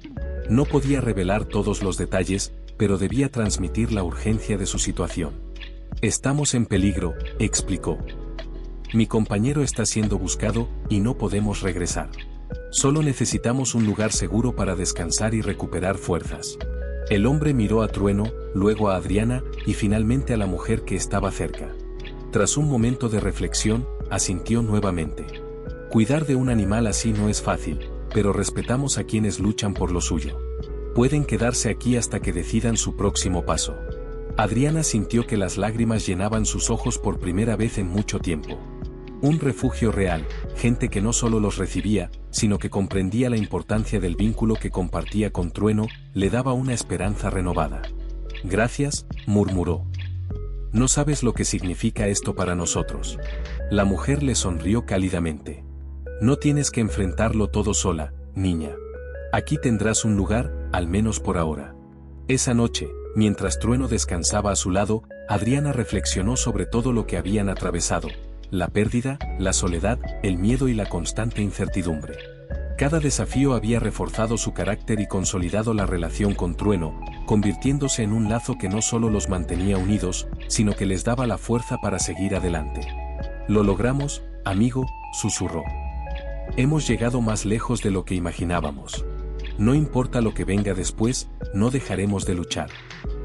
No podía revelar todos los detalles, pero debía transmitir la urgencia de su situación. «Estamos en peligro», explicó. «Mi compañero está siendo buscado, y no podemos regresar. Solo necesitamos un lugar seguro para descansar y recuperar fuerzas». El hombre miró a Trueno, luego a Adriana, y finalmente a la mujer que estaba cerca. Tras un momento de reflexión, asintió nuevamente. «Cuidar de un animal así no es fácil, pero respetamos a quienes luchan por lo suyo. Pueden quedarse aquí hasta que decidan su próximo paso». Adriana sintió que las lágrimas llenaban sus ojos por primera vez en mucho tiempo. Un refugio real, gente que no solo los recibía, sino que comprendía la importancia del vínculo que compartía con Trueno, le daba una esperanza renovada. «Gracias», murmuró. «No sabes lo que significa esto para nosotros». La mujer le sonrió cálidamente. «No tienes que enfrentarlo todo sola, niña. Aquí tendrás un lugar, al menos por ahora». Esa noche, mientras Trueno descansaba a su lado, Adriana reflexionó sobre todo lo que habían atravesado: la pérdida, la soledad, el miedo y la constante incertidumbre. Cada desafío había reforzado su carácter y consolidado la relación con Trueno, convirtiéndose en un lazo que no solo los mantenía unidos, sino que les daba la fuerza para seguir adelante. «Lo logramos, amigo», susurró. «Hemos llegado más lejos de lo que imaginábamos. No importa lo que venga después, no dejaremos de luchar».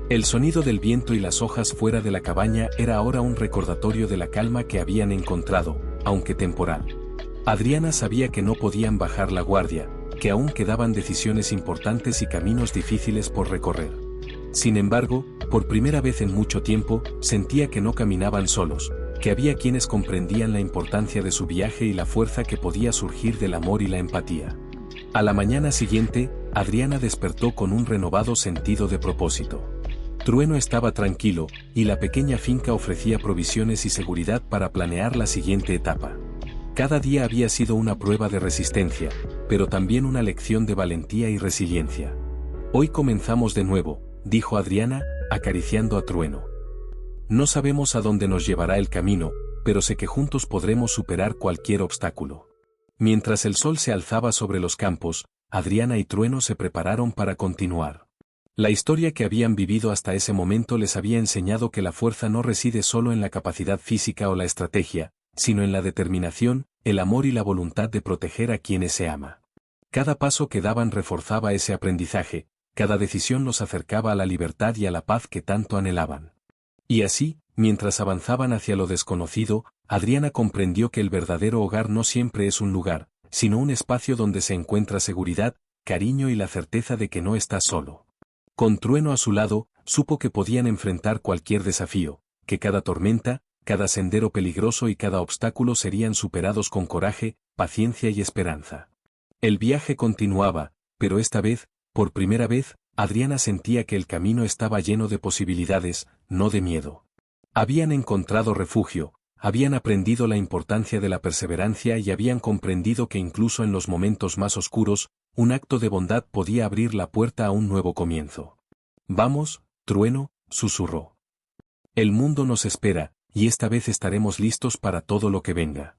El sonido del viento y las hojas fuera de la cabaña era ahora un recordatorio de la calma que habían encontrado, aunque temporal. Adriana sabía que no podían bajar la guardia, que aún quedaban decisiones importantes y caminos difíciles por recorrer. Sin embargo, por primera vez en mucho tiempo, sentía que no caminaban solos, que había quienes comprendían la importancia de su viaje y la fuerza que podía surgir del amor y la empatía. A la mañana siguiente, Adriana despertó con un renovado sentido de propósito. Trueno estaba tranquilo, y la pequeña finca ofrecía provisiones y seguridad para planear la siguiente etapa. Cada día había sido una prueba de resistencia, pero también una lección de valentía y resiliencia. Hoy comenzamos de nuevo, dijo Adriana, acariciando a Trueno. No sabemos a dónde nos llevará el camino, pero sé que juntos podremos superar cualquier obstáculo. Mientras el sol se alzaba sobre los campos, Adriana y Trueno se prepararon para continuar. La historia que habían vivido hasta ese momento les había enseñado que la fuerza no reside solo en la capacidad física o la estrategia, sino en la determinación, el amor y la voluntad de proteger a quienes se ama. Cada paso que daban reforzaba ese aprendizaje, cada decisión los acercaba a la libertad y a la paz que tanto anhelaban. Y así, mientras avanzaban hacia lo desconocido, Adriana comprendió que el verdadero hogar no siempre es un lugar, sino un espacio donde se encuentra seguridad, cariño y la certeza de que no está solo. Con Trueno a su lado, supo que podían enfrentar cualquier desafío, que cada tormenta, cada sendero peligroso y cada obstáculo serían superados con coraje, paciencia y esperanza. El viaje continuaba, pero esta vez, por primera vez, Adriana sentía que el camino estaba lleno de posibilidades, no de miedo. Habían encontrado refugio, habían aprendido la importancia de la perseverancia y habían comprendido que incluso en los momentos más oscuros, un acto de bondad podía abrir la puerta a un nuevo comienzo. Vamos, Trueno, susurró. El mundo nos espera, y esta vez estaremos listos para todo lo que venga.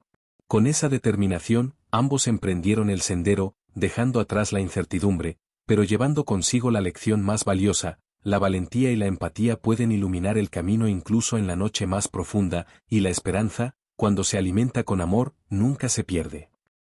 Con esa determinación, ambos emprendieron el sendero, dejando atrás la incertidumbre, pero llevando consigo la lección más valiosa: la valentía y la empatía pueden iluminar el camino incluso en la noche más profunda, y la esperanza, cuando se alimenta con amor, nunca se pierde.